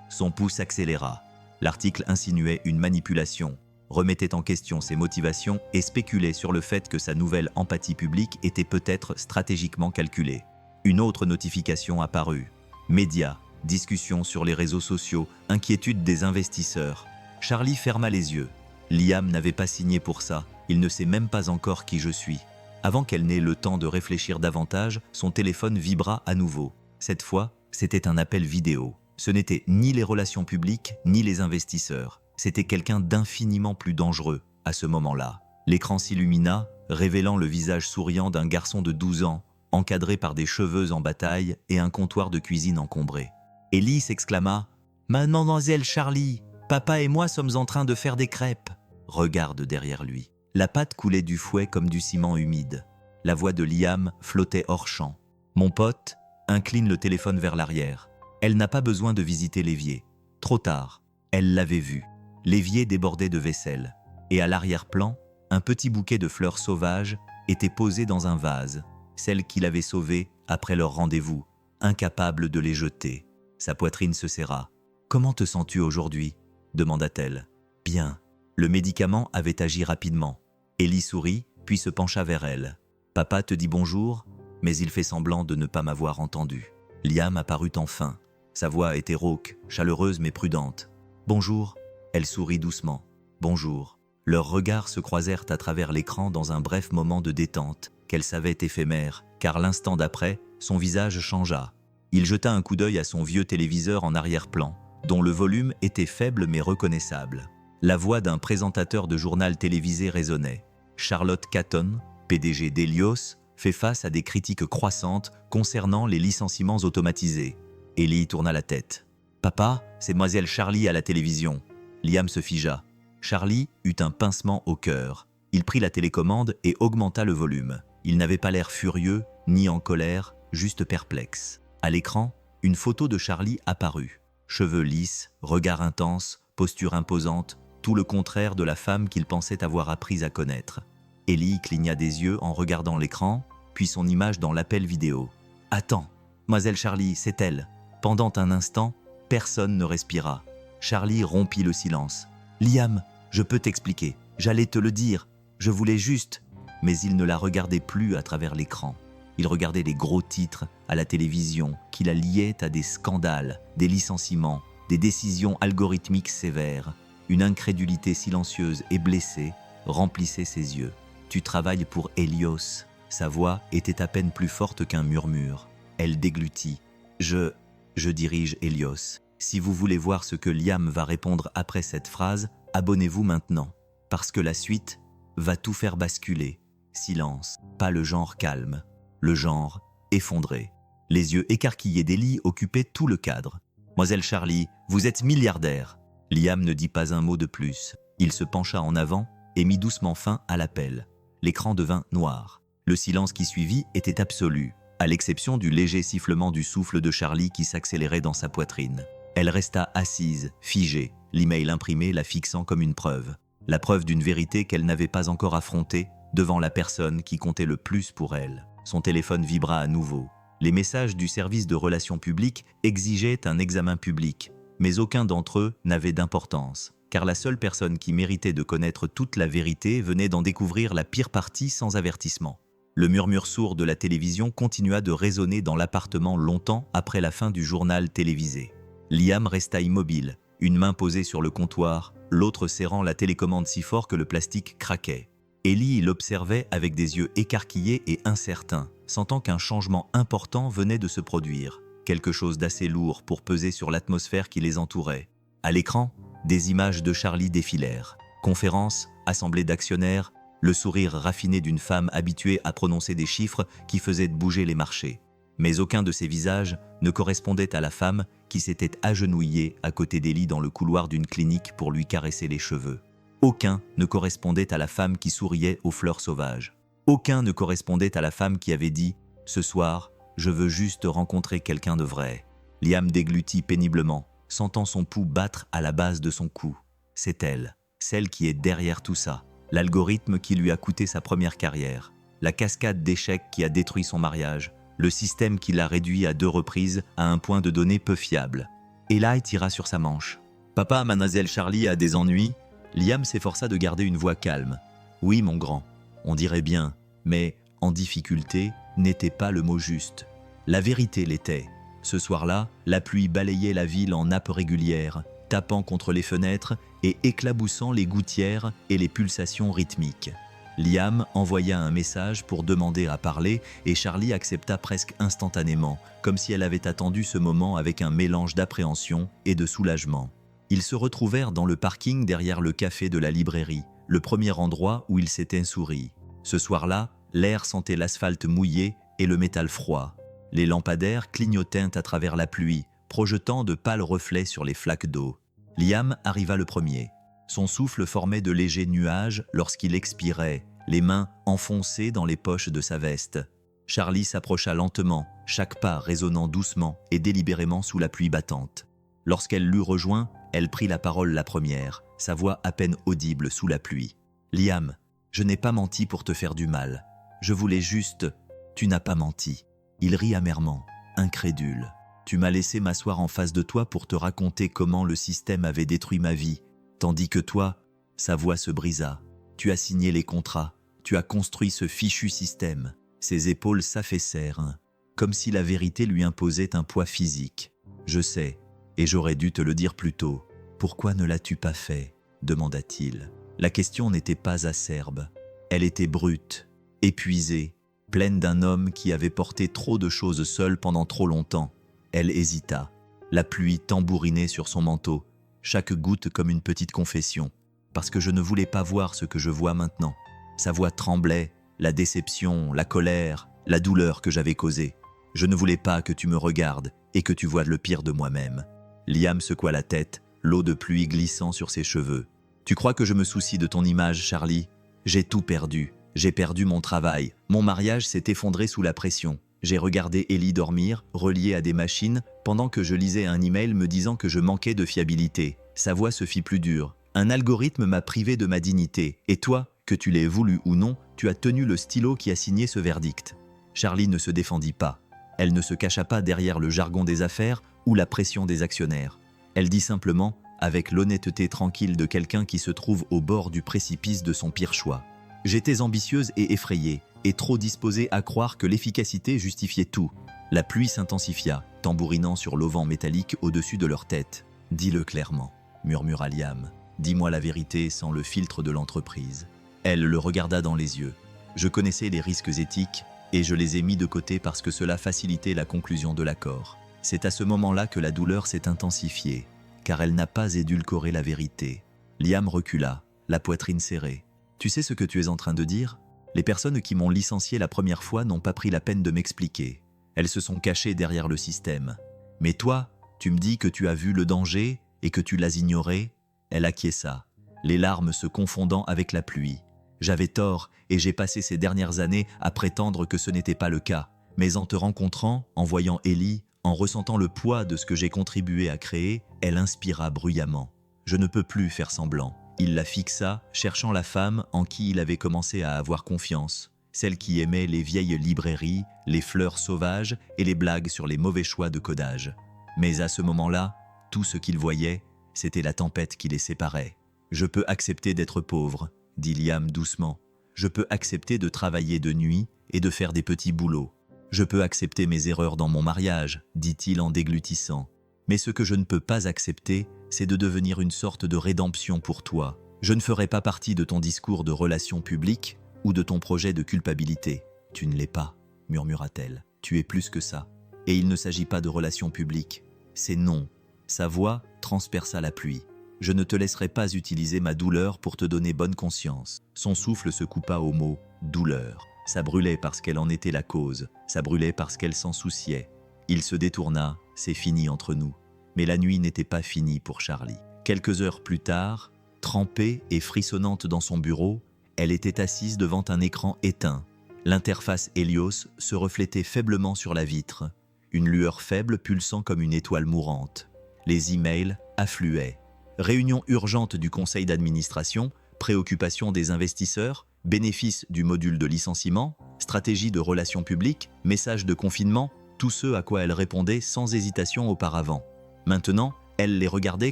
Son pouce accéléra. L'article insinuait une manipulation, remettait en question ses motivations et spéculait sur le fait que sa nouvelle empathie publique était peut-être stratégiquement calculée. Une autre notification apparut. Médias, discussions sur les réseaux sociaux, inquiétude des investisseurs. Charlie ferma les yeux. Liam n'avait pas signé pour ça, il ne sait même pas encore qui je suis. Avant qu'elle n'ait le temps de réfléchir davantage, son téléphone vibra à nouveau. Cette fois, c'était un appel vidéo. Ce n'était ni les relations publiques, ni les investisseurs. C'était quelqu'un d'infiniment plus dangereux à ce moment-là. L'écran s'illumina, révélant le visage souriant d'un garçon de 12 ans, encadré par des cheveux en bataille et un comptoir de cuisine encombré. Ellie s'exclama « Mademoiselle Charlie, papa et moi sommes en train de faire des crêpes. » Regarde derrière lui. La pâte coulait du fouet comme du ciment humide. La voix de Liam flottait hors champ. « Mon pote, incline le téléphone vers l'arrière. Elle n'a pas besoin de visiter l'évier. Trop tard, elle l'avait vu. L'évier débordait de vaisselle. Et à l'arrière-plan, un petit bouquet de fleurs sauvages était posé dans un vase, celles qu'il avait sauvées après leur rendez-vous, incapable de les jeter. Sa poitrine se serra. « Comment te sens-tu aujourd'hui » demanda-t-elle. « Bien. » Le médicament avait agi rapidement. Ellie sourit, puis se pencha vers elle. « Papa te dit bonjour, mais il fait semblant de ne pas m'avoir entendu. » Liam apparut enfin. Sa voix était rauque, chaleureuse mais prudente. « Bonjour. » Elle sourit doucement. « Bonjour. » Leurs regards se croisèrent à travers l'écran dans un bref moment de détente, qu'elle savait éphémère, car l'instant d'après, son visage changea. Il jeta un coup d'œil à son vieux téléviseur en arrière-plan, dont le volume était faible mais reconnaissable. La voix d'un présentateur de journal télévisé résonnait. Charlotte Catton, PDG d'Helios, fait face à des critiques croissantes concernant les licenciements automatisés. Ellie tourna la tête. « Papa, c'est Mademoiselle Charlie à la télévision. » Liam se figea. Charlie eut un pincement au cœur. Il prit la télécommande et augmenta le volume. Il n'avait pas l'air furieux, ni en colère, juste perplexe. À l'écran, une photo de Charlie apparut. Cheveux lisses, regard intense, posture imposante, tout le contraire de la femme qu'il pensait avoir appris à connaître. Ellie cligna des yeux en regardant l'écran, puis son image dans l'appel vidéo. « Attends, Mademoiselle Charlie, c'est elle. » Pendant un instant, personne ne respira. Charlie rompit le silence. « Liam, je peux t'expliquer. J'allais te le dire. Je voulais juste... » Mais il ne la regardait plus à travers l'écran. Il regardait les gros titres à la télévision qui la liaient à des scandales, des licenciements, des décisions algorithmiques sévères. Une incrédulité silencieuse et blessée remplissait ses yeux. « Tu travailles pour Helios. » Sa voix était à peine plus forte qu'un murmure. Elle déglutit. « Je dirige Helios. Si vous voulez voir ce que Liam va répondre après cette phrase, abonnez-vous maintenant. Parce que la suite va tout faire basculer. » Silence, pas le genre calme, le genre effondré. Les yeux écarquillés d'Ellie occupaient tout le cadre. « Mademoiselle Charlie, vous êtes milliardaire. » Liam ne dit pas un mot de plus. Il se pencha en avant et mit doucement fin à l'appel. L'écran devint noir. Le silence qui suivit était absolu, à l'exception du léger sifflement du souffle de Charlie qui s'accélérait dans sa poitrine. Elle resta assise, figée, l'email imprimé la fixant comme une preuve. La preuve d'une vérité qu'elle n'avait pas encore affrontée devant la personne qui comptait le plus pour elle. Son téléphone vibra à nouveau. Les messages du service de relations publiques exigeaient un examen public, mais aucun d'entre eux n'avait d'importance, car la seule personne qui méritait de connaître toute la vérité venait d'en découvrir la pire partie sans avertissement. Le murmure sourd de la télévision continua de résonner dans l'appartement longtemps après la fin du journal télévisé. Liam resta immobile, une main posée sur le comptoir, l'autre serrant la télécommande si fort que le plastique craquait. Ellie l'observait avec des yeux écarquillés et incertains, sentant qu'un changement important venait de se produire, quelque chose d'assez lourd pour peser sur l'atmosphère qui les entourait. À l'écran, des images de Charlie défilèrent. Conférences, assemblées d'actionnaires, le sourire raffiné d'une femme habituée à prononcer des chiffres qui faisaient bouger les marchés. Mais aucun de ces visages ne correspondait à la femme qui s'était agenouillée à côté d'Ellie dans le couloir d'une clinique pour lui caresser les cheveux. Aucun ne correspondait à la femme qui souriait aux fleurs sauvages. Aucun ne correspondait à la femme qui avait dit « Ce soir, je veux juste rencontrer quelqu'un de vrai ». Liam déglutit péniblement, sentant son pouls battre à la base de son cou. C'est elle, celle qui est derrière tout ça. L'algorithme qui lui a coûté sa première carrière. La cascade d'échecs qui a détruit son mariage. Le système qui l'a réduit à 2 reprises à un point de données peu fiable. Eli tira sur sa manche. « Papa, Mademoiselle Charlie a des ennuis ?» Liam s'efforça de garder une voix calme. « Oui, mon grand, on dirait bien, mais « en difficulté » n'était pas le mot juste. La vérité l'était. Ce soir-là, la pluie balayait la ville en nappes régulières, tapant contre les fenêtres et éclaboussant les gouttières et les pulsations rythmiques. Liam envoya un message pour demander à parler et Charlie accepta presque instantanément, comme si elle avait attendu ce moment avec un mélange d'appréhension et de soulagement. Ils se retrouvèrent dans le parking derrière le café de la librairie, le premier endroit où ils s'étaient souri. Ce soir-là, l'air sentait l'asphalte mouillé et le métal froid. Les lampadaires clignotaient à travers la pluie, projetant de pâles reflets sur les flaques d'eau. Liam arriva le premier. Son souffle formait de légers nuages lorsqu'il expirait, les mains enfoncées dans les poches de sa veste. Charlie s'approcha lentement, chaque pas résonnant doucement et délibérément sous la pluie battante. Lorsqu'elle l'eut rejoint, elle prit la parole la première, sa voix à peine audible sous la pluie. « Liam, je n'ai pas menti pour te faire du mal. Je voulais juste... » « Tu n'as pas menti. » Il rit amèrement, incrédule. « Tu m'as laissé m'asseoir en face de toi pour te raconter comment le système avait détruit ma vie. Tandis que toi... » Sa voix se brisa. « Tu as signé les contrats. Tu as construit ce fichu système. » Ses épaules s'affaissèrent, comme si la vérité lui imposait un poids physique. « Je sais, et j'aurais dû te le dire plus tôt. Pourquoi ne l'as-tu pas fait ?» demanda-t-il. La question n'était pas acerbe. Elle était brute, épuisée, pleine d'un homme qui avait porté trop de choses seul pendant trop longtemps. Elle hésita. La pluie tambourinait sur son manteau, chaque goutte comme une petite confession, parce que je ne voulais pas voir ce que je vois maintenant. Sa voix tremblait, la déception, la colère, la douleur que j'avais causée. Je ne voulais pas que tu me regardes et que tu vois le pire de moi-même. Liam secoua la tête, l'eau de pluie glissant sur ses cheveux. Tu crois que je me soucie de ton image, Charlie? J'ai tout perdu. J'ai perdu mon travail. Mon mariage s'est effondré sous la pression. J'ai regardé Ellie dormir, reliée à des machines, pendant que je lisais un email me disant que je manquais de fiabilité. Sa voix se fit plus dure. Un algorithme m'a privé de ma dignité. Et toi, que tu l'aies voulu ou non, tu as tenu le stylo qui a signé ce verdict. Charlie ne se défendit pas. Elle ne se cacha pas derrière le jargon des affaires ou la pression des actionnaires. Elle dit simplement, avec l'honnêteté tranquille de quelqu'un qui se trouve au bord du précipice de son pire choix. « J'étais ambitieuse et effrayée, et trop disposée à croire que l'efficacité justifiait tout. » La pluie s'intensifia, tambourinant sur l'auvent métallique au-dessus de leur tête. « Dis-le clairement, » murmura Liam. « Dis-moi la vérité sans le filtre de l'entreprise. » Elle le regarda dans les yeux. « Je connaissais les risques éthiques, et je les ai mis de côté parce que cela facilitait la conclusion de l'accord. C'est à ce moment-là que la douleur s'est intensifiée, car elle n'a pas édulcoré la vérité. » Liam recula, la poitrine serrée. « Tu sais ce que tu es en train de dire ? Les personnes qui m'ont licencié la première fois n'ont pas pris la peine de m'expliquer. Elles se sont cachées derrière le système. Mais toi, tu me dis que tu as vu le danger et que tu l'as ignoré ?» Elle acquiesça, les larmes se confondant avec la pluie. « J'avais tort et j'ai passé ces dernières années à prétendre que ce n'était pas le cas. Mais en te rencontrant, en voyant Ellie, en ressentant le poids de ce que j'ai contribué à créer, elle inspira bruyamment. Je ne peux plus faire semblant. » Il la fixa, cherchant la femme en qui il avait commencé à avoir confiance, celle qui aimait les vieilles librairies, les fleurs sauvages et les blagues sur les mauvais choix de codage. Mais à ce moment-là, tout ce qu'il voyait, c'était la tempête qui les séparait. « Je peux accepter d'être pauvre, » dit Liam doucement. « Je peux accepter de travailler de nuit et de faire des petits boulots. Je peux accepter mes erreurs dans mon mariage, » dit-il en déglutissant. « Mais ce que je ne peux pas accepter, c'est de devenir une sorte de rédemption pour toi. Je ne ferai pas partie de ton discours de relations publiques ou de ton projet de culpabilité. Tu ne l'es pas, » murmura-t-elle. « Tu es plus que ça. Et il ne s'agit pas de relations publiques. C'est non. » Sa voix transperça la pluie. « Je ne te laisserai pas utiliser ma douleur pour te donner bonne conscience. » Son souffle se coupa au mot « douleur ». Ça brûlait parce qu'elle en était la cause. Ça brûlait parce qu'elle s'en souciait. Il se détourna. « C'est fini entre nous. » Mais la nuit n'était pas finie pour Charlie. Quelques heures plus tard, trempée et frissonnante dans son bureau, elle était assise devant un écran éteint. L'interface Helios se reflétait faiblement sur la vitre, une lueur faible pulsant comme une étoile mourante. Les emails affluaient. Réunion urgente du conseil d'administration, préoccupation des investisseurs, bénéfices du module de licenciement, stratégie de relations publiques, message de confinement, tout ce à quoi elle répondait sans hésitation auparavant. Maintenant, elle les regardait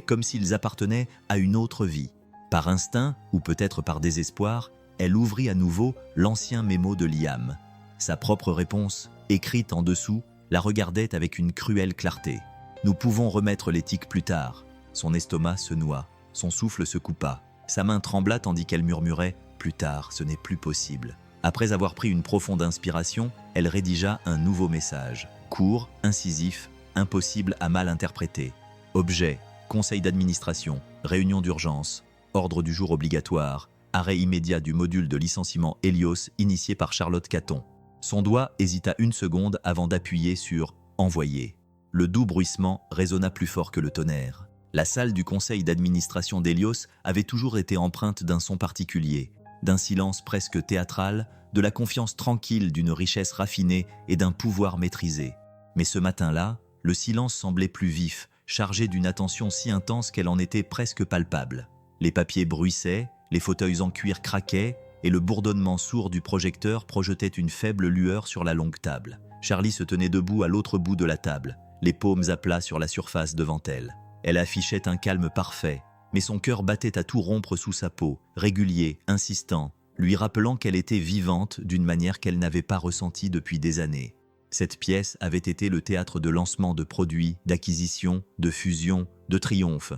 comme s'ils appartenaient à une autre vie. Par instinct, ou peut-être par désespoir, elle ouvrit à nouveau l'ancien mémo de Liam. Sa propre réponse, écrite en dessous, la regardait avec une cruelle clarté. « Nous pouvons remettre l'éthique plus tard. » Son estomac se noua, son souffle se coupa. Sa main trembla tandis qu'elle murmurait « Plus tard, ce n'est plus possible. » Après avoir pris une profonde inspiration, elle rédigea un nouveau message. Court, incisif, impossible à mal interpréter. Objet, conseil d'administration, réunion d'urgence, ordre du jour obligatoire, arrêt immédiat du module de licenciement Helios initié par Charlotte Caton. Son doigt hésita une seconde avant d'appuyer sur « Envoyer ». Le doux bruissement résonna plus fort que le tonnerre. La salle du conseil d'administration d'Helios avait toujours été empreinte d'un son particulier, d'un silence presque théâtral, de la confiance tranquille d'une richesse raffinée et d'un pouvoir maîtrisé. Mais ce matin-là, le silence semblait plus vif, chargé d'une attention si intense qu'elle en était presque palpable. Les papiers bruissaient, les fauteuils en cuir craquaient, et le bourdonnement sourd du projecteur projetait une faible lueur sur la longue table. Charlie se tenait debout à l'autre bout de la table, les paumes à plat sur la surface devant elle. Elle affichait un calme parfait, mais son cœur battait à tout rompre sous sa peau, régulier, insistant, lui rappelant qu'elle était vivante d'une manière qu'elle n'avait pas ressentie depuis des années. Cette pièce avait été le théâtre de lancement de produits, d'acquisitions, de fusions, de triomphes.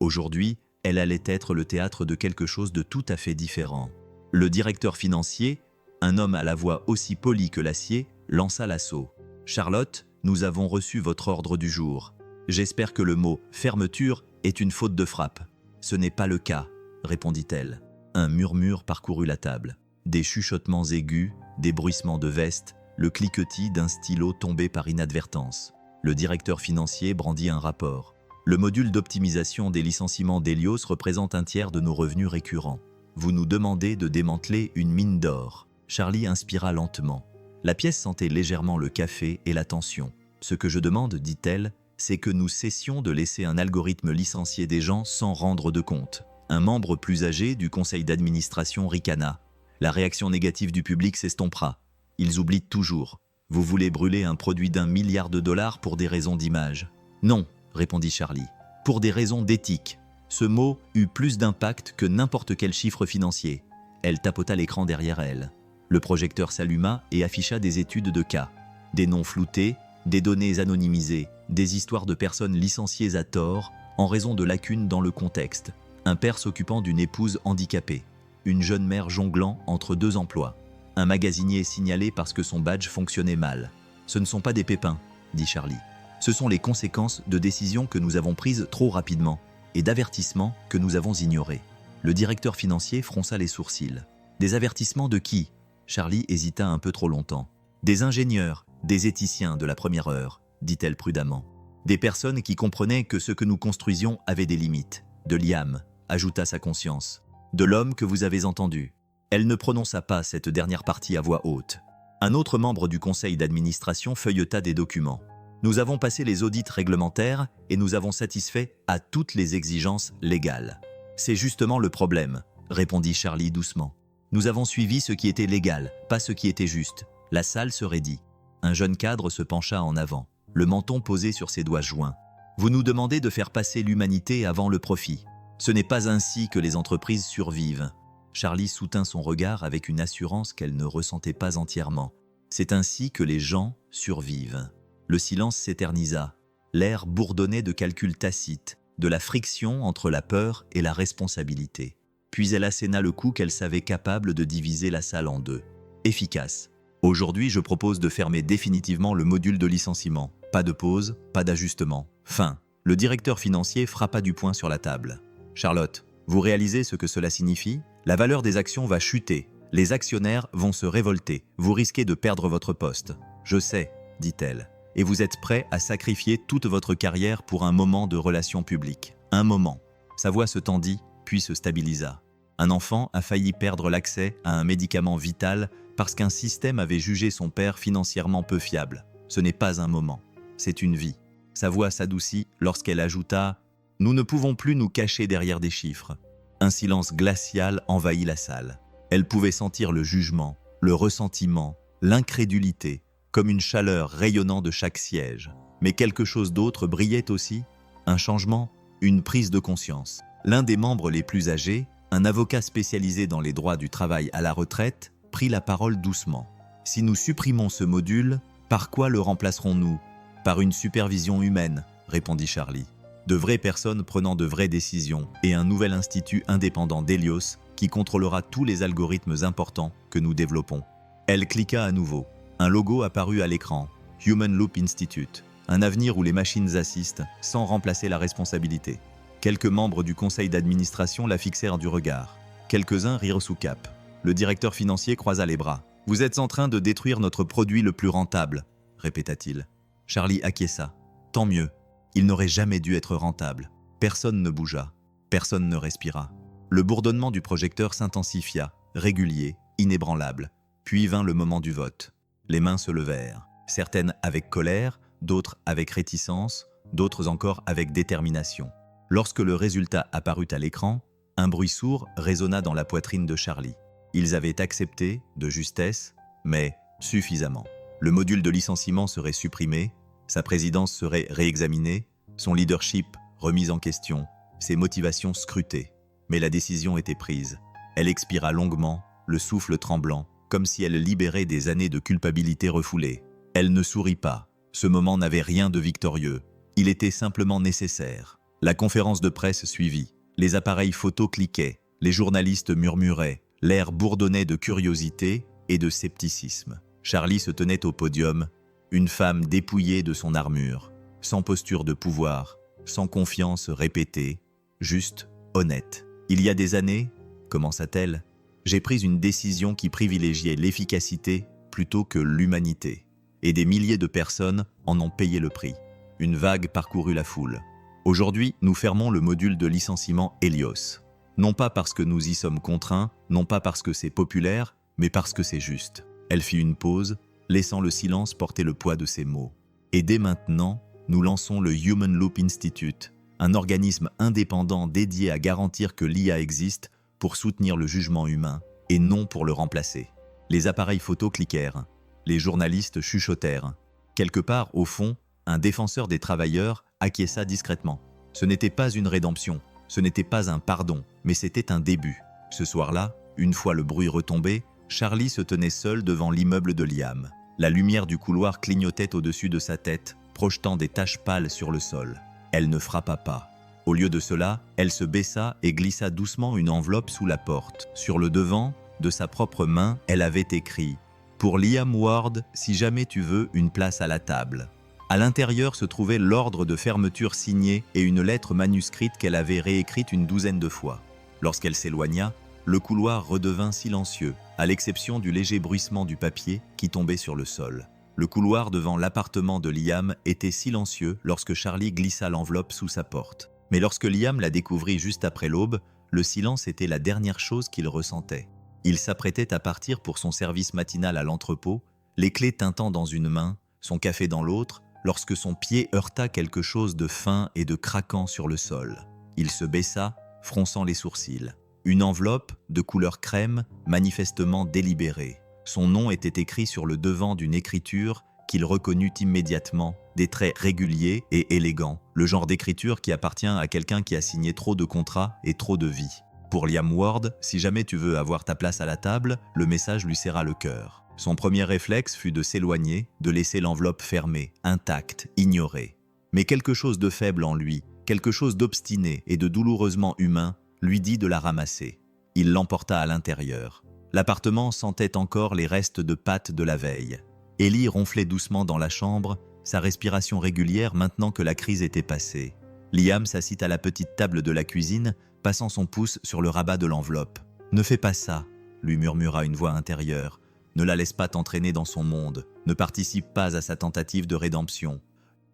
Aujourd'hui, elle allait être le théâtre de quelque chose de tout à fait différent. Le directeur financier, un homme à la voix aussi polie que l'acier, lança l'assaut. « Charlotte, nous avons reçu votre ordre du jour. J'espère que le mot « fermeture » est une faute de frappe. » « Ce n'est pas le cas, » répondit-elle. Un murmure parcourut la table. Des chuchotements aigus, des bruissements de veste, le cliquetis d'un stylo tombé par inadvertance. Le directeur financier brandit un rapport. Le module d'optimisation des licenciements d'Helios représente un tiers de nos revenus récurrents. Vous nous demandez de démanteler une mine d'or. Charlie inspira lentement. La pièce sentait légèrement le café et la tension. Ce que je demande, dit-elle, c'est que nous cessions de laisser un algorithme licencier des gens sans rendre de compte. Un membre plus âgé du conseil d'administration ricana. La réaction négative du public s'estompera. Ils oublient toujours. Vous voulez brûler un produit d'1 milliard de dollars pour des raisons d'image? Non, répondit Charlie. Pour des raisons d'éthique. Ce mot eut plus d'impact que n'importe quel chiffre financier. Elle tapota l'écran derrière elle. Le projecteur s'alluma et afficha des études de cas. Des noms floutés, des données anonymisées, des histoires de personnes licenciées à tort en raison de lacunes dans le contexte. Un père s'occupant d'une épouse handicapée. Une jeune mère jonglant entre 2 emplois. Un magasinier signalé parce que son badge fonctionnait mal. Ce ne sont pas des pépins, dit Charlie. Ce sont les conséquences de décisions que nous avons prises trop rapidement et d'avertissements que nous avons ignorés. Le directeur financier fronça les sourcils. Des avertissements de qui? Charlie hésita un peu trop longtemps. Des ingénieurs, des éthiciens de la première heure, dit-elle prudemment. Des personnes qui comprenaient que ce que nous construisions avait des limites. De Liam, ajouta sa conscience. De l'homme que vous avez entendu. Elle ne prononça pas cette dernière partie à voix haute. Un autre membre du conseil d'administration feuilleta des documents. Nous avons passé les audits réglementaires et nous avons satisfait à toutes les exigences légales. C'est justement le problème, répondit Charlie doucement. Nous avons suivi ce qui était légal, pas ce qui était juste. La salle se raidit. Un jeune cadre se pencha en avant, le menton posé sur ses doigts joints. Vous nous demandez de faire passer l'humanité avant le profit. Ce n'est pas ainsi que les entreprises survivent. Charlie soutint son regard avec une assurance qu'elle ne ressentait pas entièrement. C'est ainsi que les gens survivent. Le silence s'éternisa. L'air bourdonnait de calculs tacites, de la friction entre la peur et la responsabilité. Puis elle asséna le coup qu'elle savait capable de diviser la salle en 2. Efficace. Aujourd'hui, je propose de fermer définitivement le module de licenciement. Pas de pause, pas d'ajustement. Fin. Le directeur financier frappa du poing sur la table. Charlotte, vous réalisez ce que cela signifie? La valeur des actions va chuter. Les actionnaires vont se révolter. Vous risquez de perdre votre poste. Je sais, dit-elle. Et vous êtes prêt à sacrifier toute votre carrière pour un moment de relations publiques. Un moment. Sa voix se tendit, puis se stabilisa. Un enfant a failli perdre l'accès à un médicament vital parce qu'un système avait jugé son père financièrement peu fiable. Ce n'est pas un moment, c'est une vie. Sa voix s'adoucit lorsqu'elle ajouta « Nous ne pouvons plus nous cacher derrière des chiffres ». Un silence glacial envahit la salle. Elle pouvait sentir le jugement, le ressentiment, l'incrédulité, comme une chaleur rayonnant de chaque siège. Mais quelque chose d'autre brillait aussi, un changement, une prise de conscience. L'un des membres les plus âgés, un avocat spécialisé dans les droits du travail à la retraite, prit la parole doucement. « Si nous supprimons ce module, par quoi le remplacerons-nous? Par une supervision humaine, répondit Charlie. De vraies personnes prenant de vraies décisions et un nouvel institut indépendant d'Helios qui contrôlera tous les algorithmes importants que nous développons. » Elle cliqua à nouveau. Un logo apparut à l'écran, Human Loop Institute, un avenir où les machines assistent sans remplacer la responsabilité. Quelques membres du conseil d'administration la fixèrent du regard. Quelques-uns rirent sous cape. Le directeur financier croisa les bras. « Vous êtes en train de détruire notre produit le plus rentable, » répéta-t-il. Charlie acquiesça. Tant mieux. Il n'aurait jamais dû être rentable. Personne ne bougea. Personne ne respira. Le bourdonnement du projecteur s'intensifia, régulier, inébranlable. Puis vint le moment du vote. Les mains se levèrent. Certaines avec colère, d'autres avec réticence, d'autres encore avec détermination. Lorsque le résultat apparut à l'écran, un bruit sourd résonna dans la poitrine de Charlie. Ils avaient accepté, de justesse, mais suffisamment. Le module de licenciement serait supprimé, sa présidence serait réexaminée, son leadership remis en question, ses motivations scrutées. Mais la décision était prise. Elle expira longuement, le souffle tremblant, comme si elle libérait des années de culpabilité refoulées. Elle ne sourit pas. Ce moment n'avait rien de victorieux. Il était simplement nécessaire. La conférence de presse suivit. Les appareils photo cliquaient, les journalistes murmuraient, l'air bourdonnait de curiosité et de scepticisme. Charlie se tenait au podium, une femme dépouillée de son armure, sans posture de pouvoir, sans confiance répétée, juste honnête. « Il y a des années, commença-t-elle, j'ai pris une décision qui privilégiait l'efficacité plutôt que l'humanité. Et des milliers de personnes en ont payé le prix. Une vague parcourut la foule. Aujourd'hui, nous fermons le module de licenciement Helios. Non pas parce que nous y sommes contraints, non pas parce que c'est populaire, mais parce que c'est juste. » Elle fit une pause, laissant le silence porter le poids de ses mots. « Et dès maintenant, nous lançons le Human Loop Institute, un organisme indépendant dédié à garantir que l'IA existe pour soutenir le jugement humain et non pour le remplacer. » Les appareils photo cliquèrent. Les journalistes chuchotèrent. Quelque part, au fond, un défenseur des travailleurs acquiesça discrètement. Ce n'était pas une rédemption, ce n'était pas un pardon, mais c'était un début. Ce soir-là, une fois le bruit retombé, Charlie se tenait seul devant l'immeuble de Liam. La lumière du couloir clignotait au-dessus de sa tête, projetant des taches pâles sur le sol. Elle ne frappa pas. Au lieu de cela, elle se baissa et glissa doucement une enveloppe sous la porte. Sur le devant, de sa propre main, elle avait écrit « Pour Liam Ward, si jamais tu veux une place à la table ». À l'intérieur se trouvait l'ordre de fermeture signé et une lettre manuscrite qu'elle avait réécrite une douzaine de fois. Lorsqu'elle s'éloigna, le couloir redevint silencieux, à l'exception du léger bruissement du papier qui tombait sur le sol. Le couloir devant l'appartement de Liam était silencieux lorsque Charlie glissa l'enveloppe sous sa porte. Mais lorsque Liam la découvrit juste après l'aube, le silence était la dernière chose qu'il ressentait. Il s'apprêtait à partir pour son service matinal à l'entrepôt, les clés tintant dans une main, son café dans l'autre, lorsque son pied heurta quelque chose de fin et de craquant sur le sol. Il se baissa, fronçant les sourcils. Une enveloppe, de couleur crème, manifestement délibérée. Son nom était écrit sur le devant d'une écriture qu'il reconnut immédiatement, des traits réguliers et élégants, le genre d'écriture qui appartient à quelqu'un qui a signé trop de contrats et trop de vies. Pour Liam Ward, si jamais tu veux avoir ta place à la table, le message lui serra le cœur. Son premier réflexe fut de s'éloigner, de laisser l'enveloppe fermée, intacte, ignorée. Mais quelque chose de faible en lui, quelque chose d'obstiné et de douloureusement humain, lui dit de la ramasser. Il l'emporta à l'intérieur. L'appartement sentait encore les restes de pâtes de la veille. Ellie ronflait doucement dans la chambre, sa respiration régulière maintenant que la crise était passée. Liam s'assit à la petite table de la cuisine, passant son pouce sur le rabat de l'enveloppe. « Ne fais pas ça », lui murmura une voix intérieure. « Ne la laisse pas t'entraîner dans son monde, ne participe pas à sa tentative de rédemption. »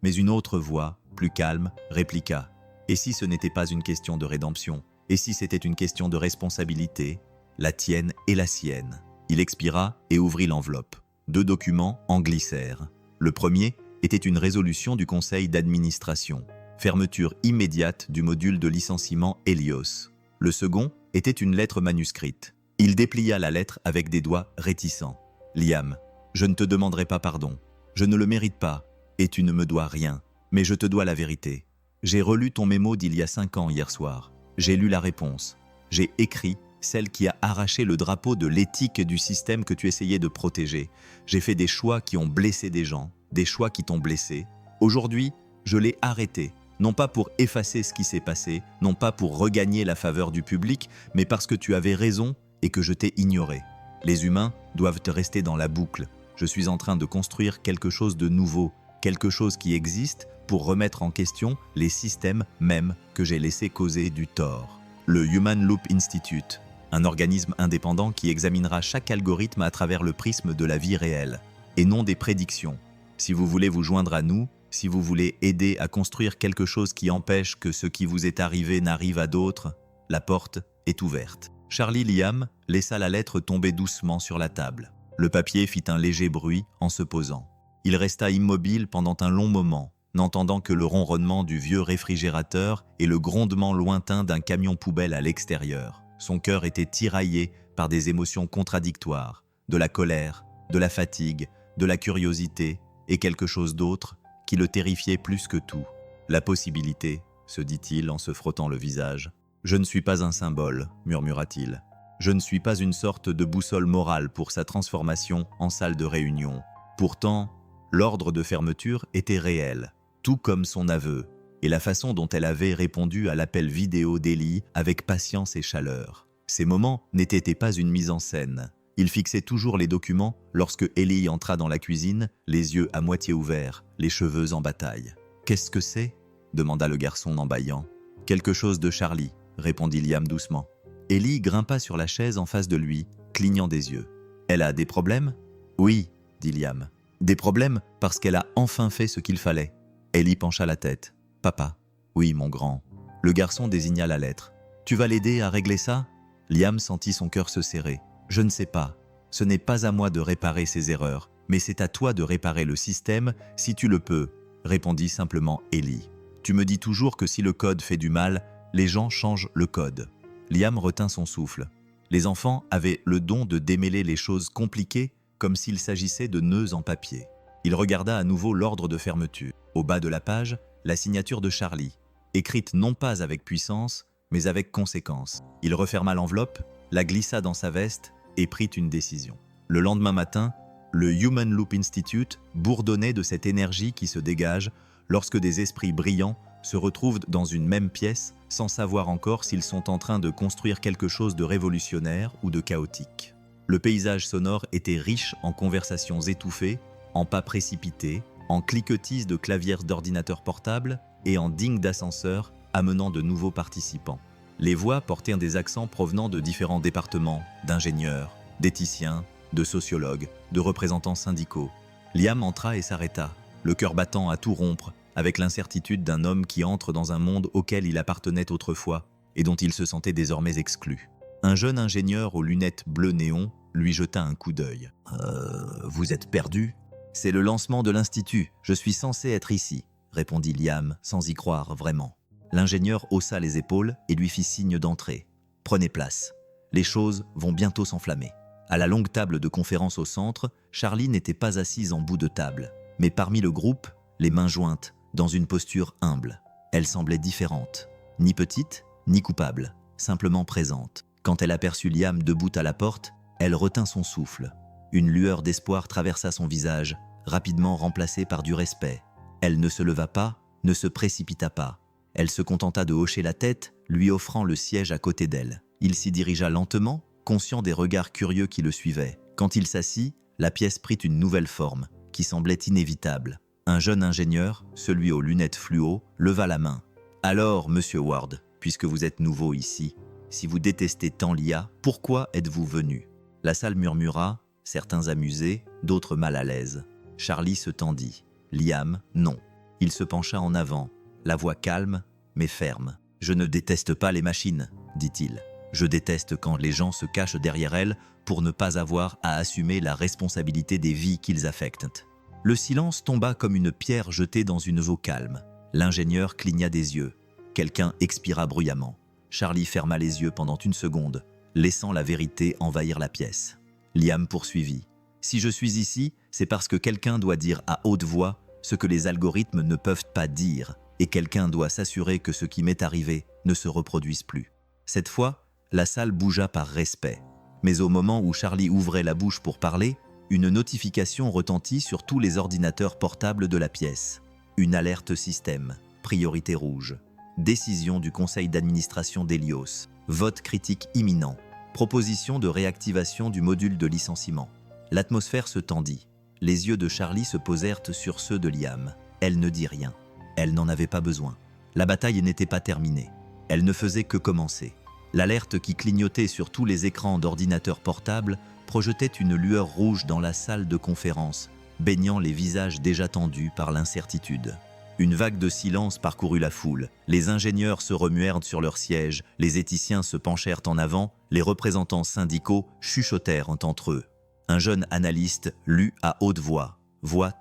Mais une autre voix, plus calme, répliqua. « Et si ce n'était pas une question de rédemption ? Et si c'était une question de responsabilité ? La tienne et la sienne. » Il expira et ouvrit l'enveloppe. 2 documents en glissèrent. Le premier était une résolution du conseil d'administration. Fermeture immédiate du module de licenciement Helios. Le second était une lettre manuscrite. Il déplia la lettre avec des doigts réticents. « Liam, je ne te demanderai pas pardon. Je ne le mérite pas, et tu ne me dois rien. Mais je te dois la vérité. J'ai relu ton mémo d'il y a 5 ans hier soir. J'ai lu la réponse. J'ai écrit celle qui a arraché le drapeau de l'éthique du système que tu essayais de protéger. J'ai fait des choix qui ont blessé des gens, des choix qui t'ont blessé. Aujourd'hui, je l'ai arrêté. Non pas pour effacer ce qui s'est passé, non pas pour regagner la faveur du public, mais parce que tu avais raison et que je t'ai ignoré. Les humains doivent rester dans la boucle. Je suis en train de construire quelque chose de nouveau, quelque chose qui existe pour remettre en question les systèmes mêmes que j'ai laissé causer du tort. Le Human Loop Institute, un organisme indépendant qui examinera chaque algorithme à travers le prisme de la vie réelle, et non des prédictions. Si vous voulez vous joindre à nous, si vous voulez aider à construire quelque chose qui empêche que ce qui vous est arrivé n'arrive à d'autres, la porte est ouverte. Charlie Liam laissa la lettre tomber doucement sur la table. Le papier fit un léger bruit en se posant. Il resta immobile pendant un long moment, n'entendant que le ronronnement du vieux réfrigérateur et le grondement lointain d'un camion poubelle à l'extérieur. Son cœur était tiraillé par des émotions contradictoires, de la colère, de la fatigue, de la curiosité et quelque chose d'autre qui le terrifiait plus que tout. La possibilité, se dit-il en se frottant le visage. « Je ne suis pas un symbole, murmura-t-il. Je ne suis pas une sorte de boussole morale pour sa transformation en salle de réunion. Pourtant, l'ordre de fermeture était réel, tout comme son aveu, et la façon dont elle avait répondu à l'appel vidéo d'Ellie avec patience et chaleur. Ces moments n'étaient pas une mise en scène. Il fixait toujours les documents lorsque Ellie entra dans la cuisine, les yeux à moitié ouverts, les cheveux en bataille. « Qu'est-ce que c'est » demanda le garçon en bâillant. « Quelque chose de Charlie » répondit Liam doucement. Ellie grimpa sur la chaise en face de lui, clignant des yeux. « Elle a des problèmes ?»« Oui, » dit Liam. « Des problèmes parce qu'elle a enfin fait ce qu'il fallait. » Ellie pencha la tête. « Papa. »« Oui, mon grand. » Le garçon désigna la lettre. « Tu vas l'aider à régler ça ?» Liam sentit son cœur se serrer. « Je ne sais pas. Ce n'est pas à moi de réparer ses erreurs, mais c'est à toi de réparer le système si tu le peux, » répondit simplement Ellie. « Tu me dis toujours que si le code fait du mal, les gens changent le code. » Liam retint son souffle. Les enfants avaient le don de démêler les choses compliquées comme s'il s'agissait de nœuds en papier. Il regarda à nouveau l'ordre de fermeture. Au bas de la page, la signature de Charlie, écrite non pas avec puissance, mais avec conséquence. Il referma l'enveloppe, la glissa dans sa veste et prit une décision. Le lendemain matin, le Human Loop Institute bourdonnait de cette énergie qui se dégage lorsque des esprits brillants se retrouvent dans une même pièce sans savoir encore s'ils sont en train de construire quelque chose de révolutionnaire ou de chaotique. Le paysage sonore était riche en conversations étouffées, en pas précipités, en cliquetis de claviers d'ordinateurs portables et en ding d'ascenseurs amenant de nouveaux participants. Les voix portaient des accents provenant de différents départements, d'ingénieurs, d'éthiciens, de sociologues, de représentants syndicaux. Liam entra et s'arrêta, le cœur battant à tout rompre, avec l'incertitude d'un homme qui entre dans un monde auquel il appartenait autrefois et dont il se sentait désormais exclu. Un jeune ingénieur aux lunettes bleu néon lui jeta un coup d'œil. « Vous êtes perdu ?»« C'est le lancement de l'Institut, je suis censé être ici », répondit Liam sans y croire vraiment. L'ingénieur haussa les épaules et lui fit signe d'entrer. « Prenez place, les choses vont bientôt s'enflammer. » À la longue table de conférence au centre, Charlie n'était pas assise en bout de table, mais parmi le groupe, les mains jointes, dans une posture humble. Elle semblait différente, ni petite, ni coupable, simplement présente. Quand elle aperçut Liam debout à la porte, elle retint son souffle. Une lueur d'espoir traversa son visage, rapidement remplacée par du respect. Elle ne se leva pas, ne se précipita pas. Elle se contenta de hocher la tête, lui offrant le siège à côté d'elle. Il s'y dirigea lentement, conscient des regards curieux qui le suivaient. Quand il s'assit, la pièce prit une nouvelle forme, qui semblait inévitable. Un jeune ingénieur, celui aux lunettes fluo, leva la main. « Alors, monsieur Ward, puisque vous êtes nouveau ici, si vous détestez tant l'IA, pourquoi êtes-vous venu ?» La salle murmura, certains amusés, d'autres mal à l'aise. Charlie se tendit. Liam, non. Il se pencha en avant, la voix calme, mais ferme. « Je ne déteste pas les machines, dit-il. Je déteste quand les gens se cachent derrière elles pour ne pas avoir à assumer la responsabilité des vies qu'ils affectent. » Le silence tomba comme une pierre jetée dans une eau calme. L'ingénieur cligna des yeux. Quelqu'un expira bruyamment. Charlie ferma les yeux pendant une seconde, laissant la vérité envahir la pièce. Liam poursuivit. « Si je suis ici, c'est parce que quelqu'un doit dire à haute voix ce que les algorithmes ne peuvent pas dire, et quelqu'un doit s'assurer que ce qui m'est arrivé ne se reproduise plus. » Cette fois, la salle bougea par respect. Mais au moment où Charlie ouvrait la bouche pour parler, une notification retentit sur tous les ordinateurs portables de la pièce. Une alerte système, priorité rouge. Décision du conseil d'administration d'Helios. Vote critique imminent. Proposition de réactivation du module de licenciement. L'atmosphère se tendit. Les yeux de Charlie se posèrent sur ceux de Liam. Elle ne dit rien. Elle n'en avait pas besoin. La bataille n'était pas terminée. Elle ne faisait que commencer. L'alerte qui clignotait sur tous les écrans d'ordinateurs portables projetait une lueur rouge dans la salle de conférence, baignant les visages déjà tendus par l'incertitude. Une vague de silence parcourut la foule. Les ingénieurs se remuèrent sur leurs sièges, les éthiciens se penchèrent en avant, les représentants syndicaux chuchotèrent entre eux. Un jeune analyste lut à haute voix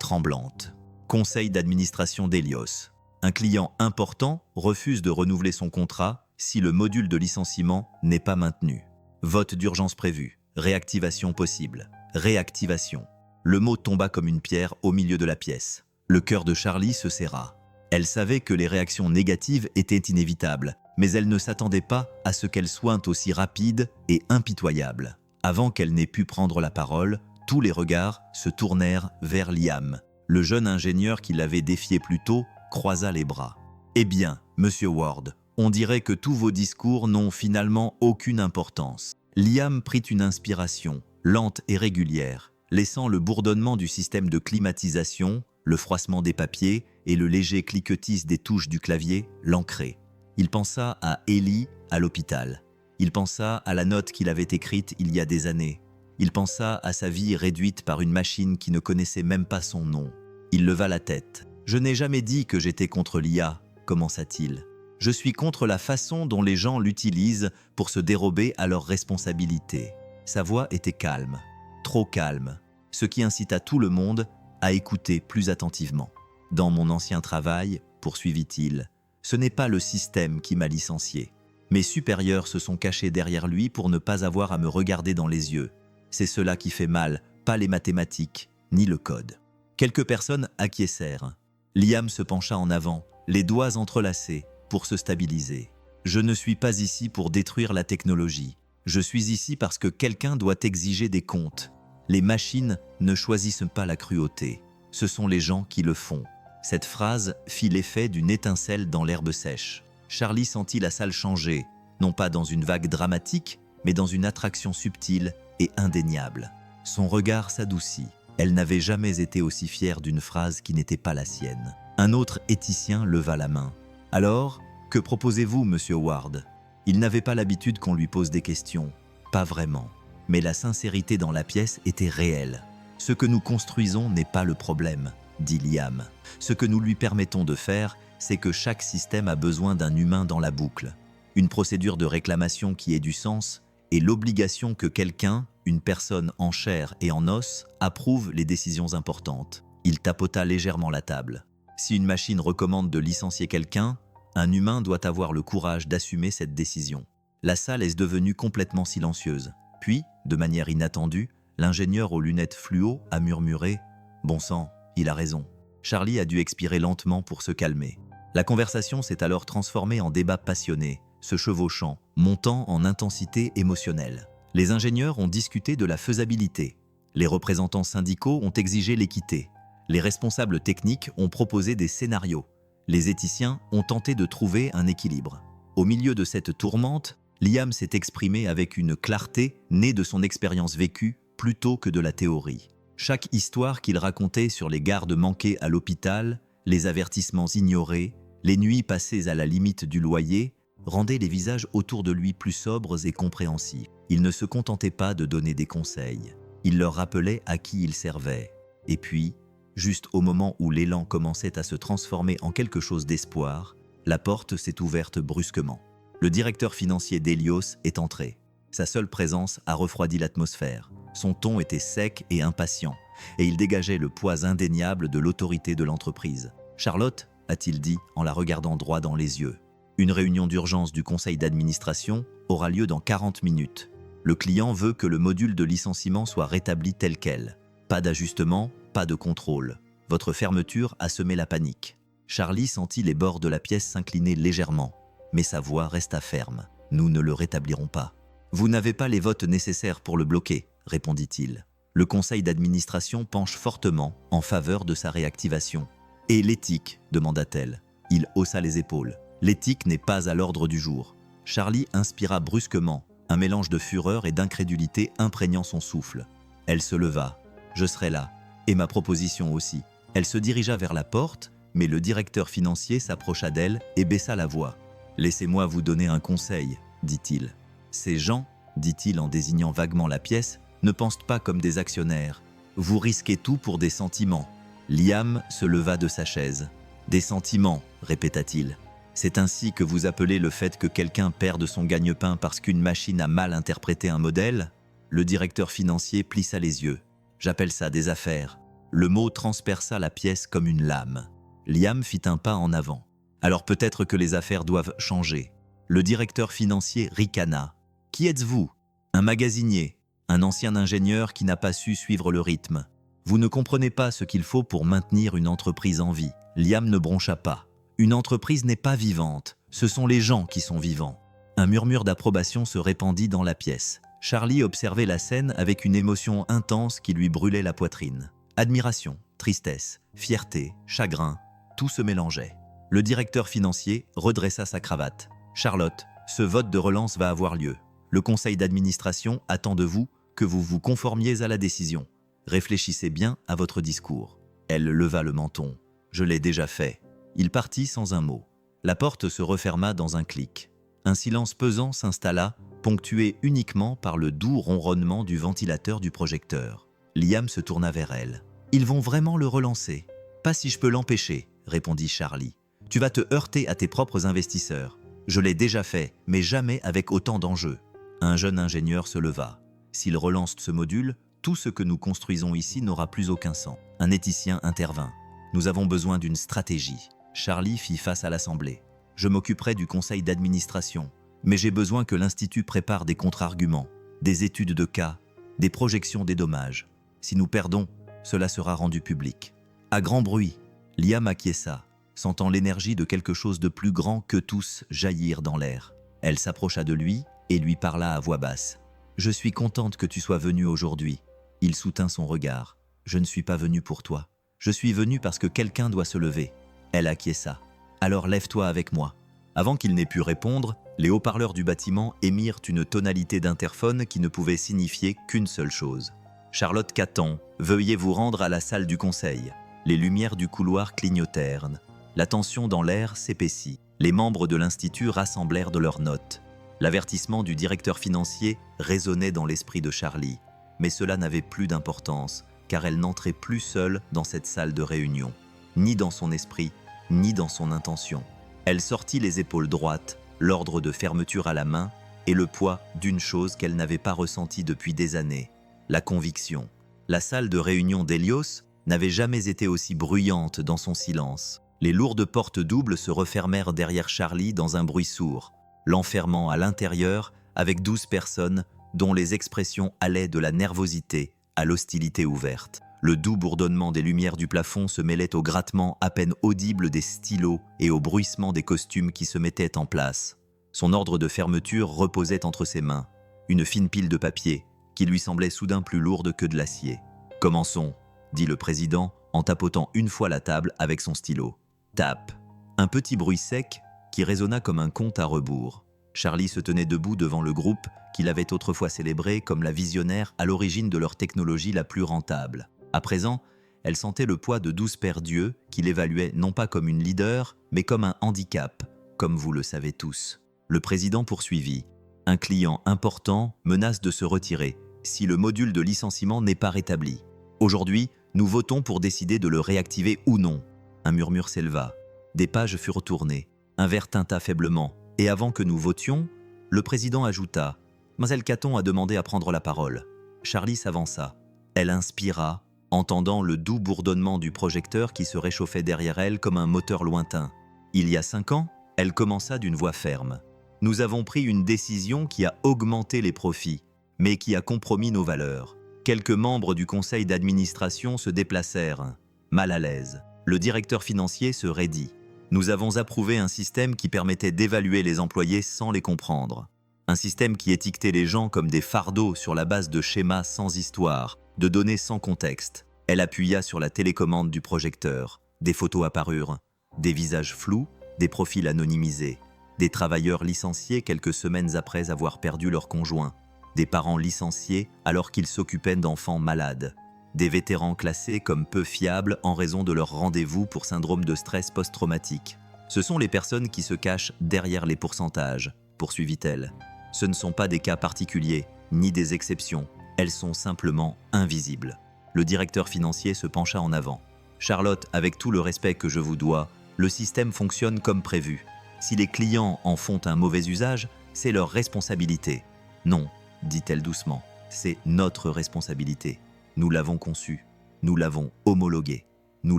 tremblante. Conseil d'administration d'Helios. Un client important refuse de renouveler son contrat si le module de licenciement n'est pas maintenu. Vote d'urgence prévu. Réactivation possible. Réactivation. Le mot tomba comme une pierre au milieu de la pièce. Le cœur de Charlie se serra. Elle savait que les réactions négatives étaient inévitables, mais elle ne s'attendait pas à ce qu'elles soient aussi rapides et impitoyables. Avant qu'elle n'ait pu prendre la parole, tous les regards se tournèrent vers Liam. Le jeune ingénieur qui l'avait défié plus tôt croisa les bras. « Eh bien, monsieur Ward, on dirait que tous vos discours n'ont finalement aucune importance. » Liam prit une inspiration, lente et régulière, laissant le bourdonnement du système de climatisation, le froissement des papiers et le léger cliquetis des touches du clavier l'ancrer. Il pensa à Ellie à l'hôpital. Il pensa à la note qu'il avait écrite il y a des années. Il pensa à sa vie réduite par une machine qui ne connaissait même pas son nom. Il leva la tête. « Je n'ai jamais dit que j'étais contre l'IA, » commença-t-il. « Je suis contre la façon dont les gens l'utilisent pour se dérober à leurs responsabilités. » Sa voix était calme, trop calme, ce qui incita tout le monde à écouter plus attentivement. « Dans mon ancien travail, » poursuivit-il, « ce n'est pas le système qui m'a licencié. Mes supérieurs se sont cachés derrière lui pour ne pas avoir à me regarder dans les yeux. C'est cela qui fait mal pas les mathématiques, ni le code. Quelques personnes acquiescèrent. Liam se pencha en avant, les doigts entrelacés, pour se stabiliser. « Je ne suis pas ici pour détruire la technologie. Je suis ici parce que quelqu'un doit exiger des comptes. Les machines ne choisissent pas la cruauté. Ce sont les gens qui le font. » Cette phrase fit l'effet d'une étincelle dans l'herbe sèche. Charlie sentit la salle changer, non pas dans une vague dramatique, mais dans une attraction subtile et indéniable. Son regard s'adoucit. Elle n'avait jamais été aussi fière d'une phrase qui n'était pas la sienne. Un autre éthicien leva la main. « Alors, que proposez-vous, monsieur Ward ?» Il n'avait pas l'habitude qu'on lui pose des questions. Pas vraiment. Mais la sincérité dans la pièce était réelle. « Ce que nous construisons n'est pas le problème, » dit Liam. « Ce que nous lui permettons de faire, c'est que chaque système a besoin d'un humain dans la boucle. Une procédure de réclamation qui ait du sens et l'obligation que quelqu'un, une personne en chair et en os, approuve les décisions importantes. » Il tapota légèrement la table. « Si une machine recommande de licencier quelqu'un, un humain doit avoir le courage d'assumer cette décision. » La salle est devenue complètement silencieuse. Puis, de manière inattendue, l'ingénieur aux lunettes fluo a murmuré « Bon sang, il a raison. » Charlie a dû expirer lentement pour se calmer. La conversation s'est alors transformée en débat passionné, se chevauchant, montant en intensité émotionnelle. Les ingénieurs ont discuté de la faisabilité. Les représentants syndicaux ont exigé l'équité. Les responsables techniques ont proposé des scénarios. Les éthiciens ont tenté de trouver un équilibre. Au milieu de cette tourmente, Liam s'est exprimé avec une clarté née de son expérience vécue plutôt que de la théorie. Chaque histoire qu'il racontait sur les gardes manqués à l'hôpital, les avertissements ignorés, les nuits passées à la limite du loyer, rendait les visages autour de lui plus sobres et compréhensifs. Il ne se contentait pas de donner des conseils. Il leur rappelait à qui il servait. Et puis, juste au moment où l'élan commençait à se transformer en quelque chose d'espoir, la porte s'est ouverte brusquement. Le directeur financier d'Helios est entré. Sa seule présence a refroidi l'atmosphère. Son ton était sec et impatient, et il dégageait le poids indéniable de l'autorité de l'entreprise. « Charlotte » a-t-il dit en la regardant droit dans les yeux. « Une réunion d'urgence du conseil d'administration aura lieu dans 40 minutes. Le client veut que le module de licenciement soit rétabli tel quel. Pas d'ajustement, pas de contrôle. Votre fermeture a semé la panique. » Charlie sentit les bords de la pièce s'incliner légèrement, mais sa voix resta ferme. « Nous ne le rétablirons pas. »« Vous n'avez pas les votes nécessaires pour le bloquer, » répondit-il. Le conseil d'administration penche fortement en faveur de sa réactivation. « Et l'éthique » demanda-t-elle. Il haussa les épaules. « L'éthique n'est pas à l'ordre du jour. » Charlie inspira brusquement, un mélange de fureur et d'incrédulité imprégnant son souffle. Elle se leva. « Je serai là. Et ma proposition aussi. » Elle se dirigea vers la porte, mais le directeur financier s'approcha d'elle et baissa la voix. « Laissez-moi vous donner un conseil, » dit-il. « Ces gens, dit-il en désignant vaguement la pièce, ne pensent pas comme des actionnaires. Vous risquez tout pour des sentiments. » Liam se leva de sa chaise. « Des sentiments, répéta-t-il. C'est ainsi que vous appelez le fait que quelqu'un perde son gagne-pain parce qu'une machine a mal interprété un modèle ?» Le directeur financier plissa les yeux. « J'appelle ça des affaires. » Le mot transperça la pièce comme une lame. Liam fit un pas en avant. « Alors peut-être que les affaires doivent changer. » Le directeur financier ricana. « Qui êtes-vous ? Un magasinier, un ancien ingénieur qui n'a pas su suivre le rythme. Vous ne comprenez pas ce qu'il faut pour maintenir une entreprise en vie. » Liam ne broncha pas. « Une entreprise n'est pas vivante, ce sont les gens qui sont vivants. » Un murmure d'approbation se répandit dans la pièce. Charlie observait la scène avec une émotion intense qui lui brûlait la poitrine. Admiration, tristesse, fierté, chagrin, tout se mélangeait. Le directeur financier redressa sa cravate. « Charlotte, ce vote de relance va avoir lieu. Le conseil d'administration attend de vous que vous vous conformiez à la décision. Réfléchissez bien à votre discours. » Elle leva le menton. « Je l'ai déjà fait. » Il partit sans un mot. La porte se referma dans un clic. Un silence pesant s'installa, ponctué uniquement par le doux ronronnement du ventilateur du projecteur. Liam se tourna vers elle. « Ils vont vraiment le relancer. »« Pas si je peux l'empêcher, » répondit Charlie. « Tu vas te heurter à tes propres investisseurs. Je l'ai déjà fait, mais jamais avec autant d'enjeux. » Un jeune ingénieur se leva. « S'il relance ce module, tout ce que nous construisons ici n'aura plus aucun sens. » Un éthicien intervint. « Nous avons besoin d'une stratégie. » Charlie fit face à l'assemblée. « Je m'occuperai du conseil d'administration, mais j'ai besoin que l'Institut prépare des contre-arguments, des études de cas, des projections des dommages. Si nous perdons, cela sera rendu public. » À grand bruit, Liam acquiesça, sentant l'énergie de quelque chose de plus grand que tous jaillir dans l'air. Elle s'approcha de lui et lui parla à voix basse. « Je suis contente que tu sois venu aujourd'hui. » Il soutint son regard. « Je ne suis pas venu pour toi. Je suis venu parce que quelqu'un doit se lever. » Elle acquiesça. « Alors lève-toi avec moi. » Avant qu'il n'ait pu répondre, les haut-parleurs du bâtiment émirent une tonalité d'interphone qui ne pouvait signifier qu'une seule chose. « Charlotte Caton, veuillez vous rendre à la salle du conseil. » Les lumières du couloir clignotèrent. La tension dans l'air s'épaissit. Les membres de l'Institut rassemblèrent de leurs notes. L'avertissement du directeur financier résonnait dans l'esprit de Charlie. Mais cela n'avait plus d'importance, car elle n'entrait plus seule dans cette salle de réunion. Ni dans son esprit, ni dans son intention. Elle sortit les épaules droites, l'ordre de fermeture à la main, et le poids d'une chose qu'elle n'avait pas ressentie depuis des années. La conviction. La salle de réunion d'Hélios n'avait jamais été aussi bruyante dans son silence. Les lourdes portes doubles se refermèrent derrière Charlie dans un bruit sourd, l'enfermant à l'intérieur avec 12 personnes dont les expressions allaient de la nervosité à l'hostilité ouverte. Le doux bourdonnement des lumières du plafond se mêlait au grattement à peine audible des stylos et au bruissement des costumes qui se mettaient en place. Son ordre de fermeture reposait entre ses mains, une fine pile de papier qui lui semblait soudain plus lourde que de l'acier. « Commençons », dit le président en tapotant une fois la table avec son stylo. Tape. Un petit bruit sec qui résonna comme un conte à rebours. Charlie se tenait debout devant le groupe qu'il avait autrefois célébré comme la visionnaire à l'origine de leur technologie la plus rentable. À présent, elle sentait le poids de 12 paires d'yeux qui l'évaluaient non pas comme une leader, mais comme un handicap, comme vous le savez tous. Le président poursuivit. « Un client important menace de se retirer si le module de licenciement n'est pas rétabli. Aujourd'hui, nous votons pour décider de le réactiver ou non. » Un murmure s'éleva. Des pages furent tournées. Un verre tinta faiblement. Et avant que nous votions, le président ajouta « Mademoiselle Caton a demandé à prendre la parole. » Charlie s'avança. Elle inspira, entendant le doux bourdonnement du projecteur qui se réchauffait derrière elle comme un moteur lointain. Il y a 5 ans, elle commença d'une voix ferme. « Nous avons pris une décision qui a augmenté les profits, mais qui a compromis nos valeurs. Quelques membres du conseil d'administration se déplacèrent, mal à l'aise. Le directeur financier se raidit. Nous avons approuvé un système qui permettait d'évaluer les employés sans les comprendre. Un système qui étiquetait les gens comme des fardeaux sur la base de schémas sans histoire, de données sans contexte. » Elle appuya sur la télécommande du projecteur. Des photos apparurent, des visages flous, des profils anonymisés, des travailleurs licenciés quelques semaines après avoir perdu leur conjoint, des parents licenciés alors qu'ils s'occupaient d'enfants malades, des vétérans classés comme peu fiables en raison de leur rendez-vous pour syndrome de stress post-traumatique. Ce sont les personnes qui se cachent derrière les pourcentages, poursuivit-elle. Ce ne sont pas des cas particuliers, ni des exceptions. Elles sont simplement invisibles. Le directeur financier se pencha en avant. « Charlotte, avec tout le respect que je vous dois, le système fonctionne comme prévu. Si les clients en font un mauvais usage, c'est leur responsabilité. » « Non, dit-elle doucement, c'est notre responsabilité. Nous l'avons conçu, nous l'avons homologué, nous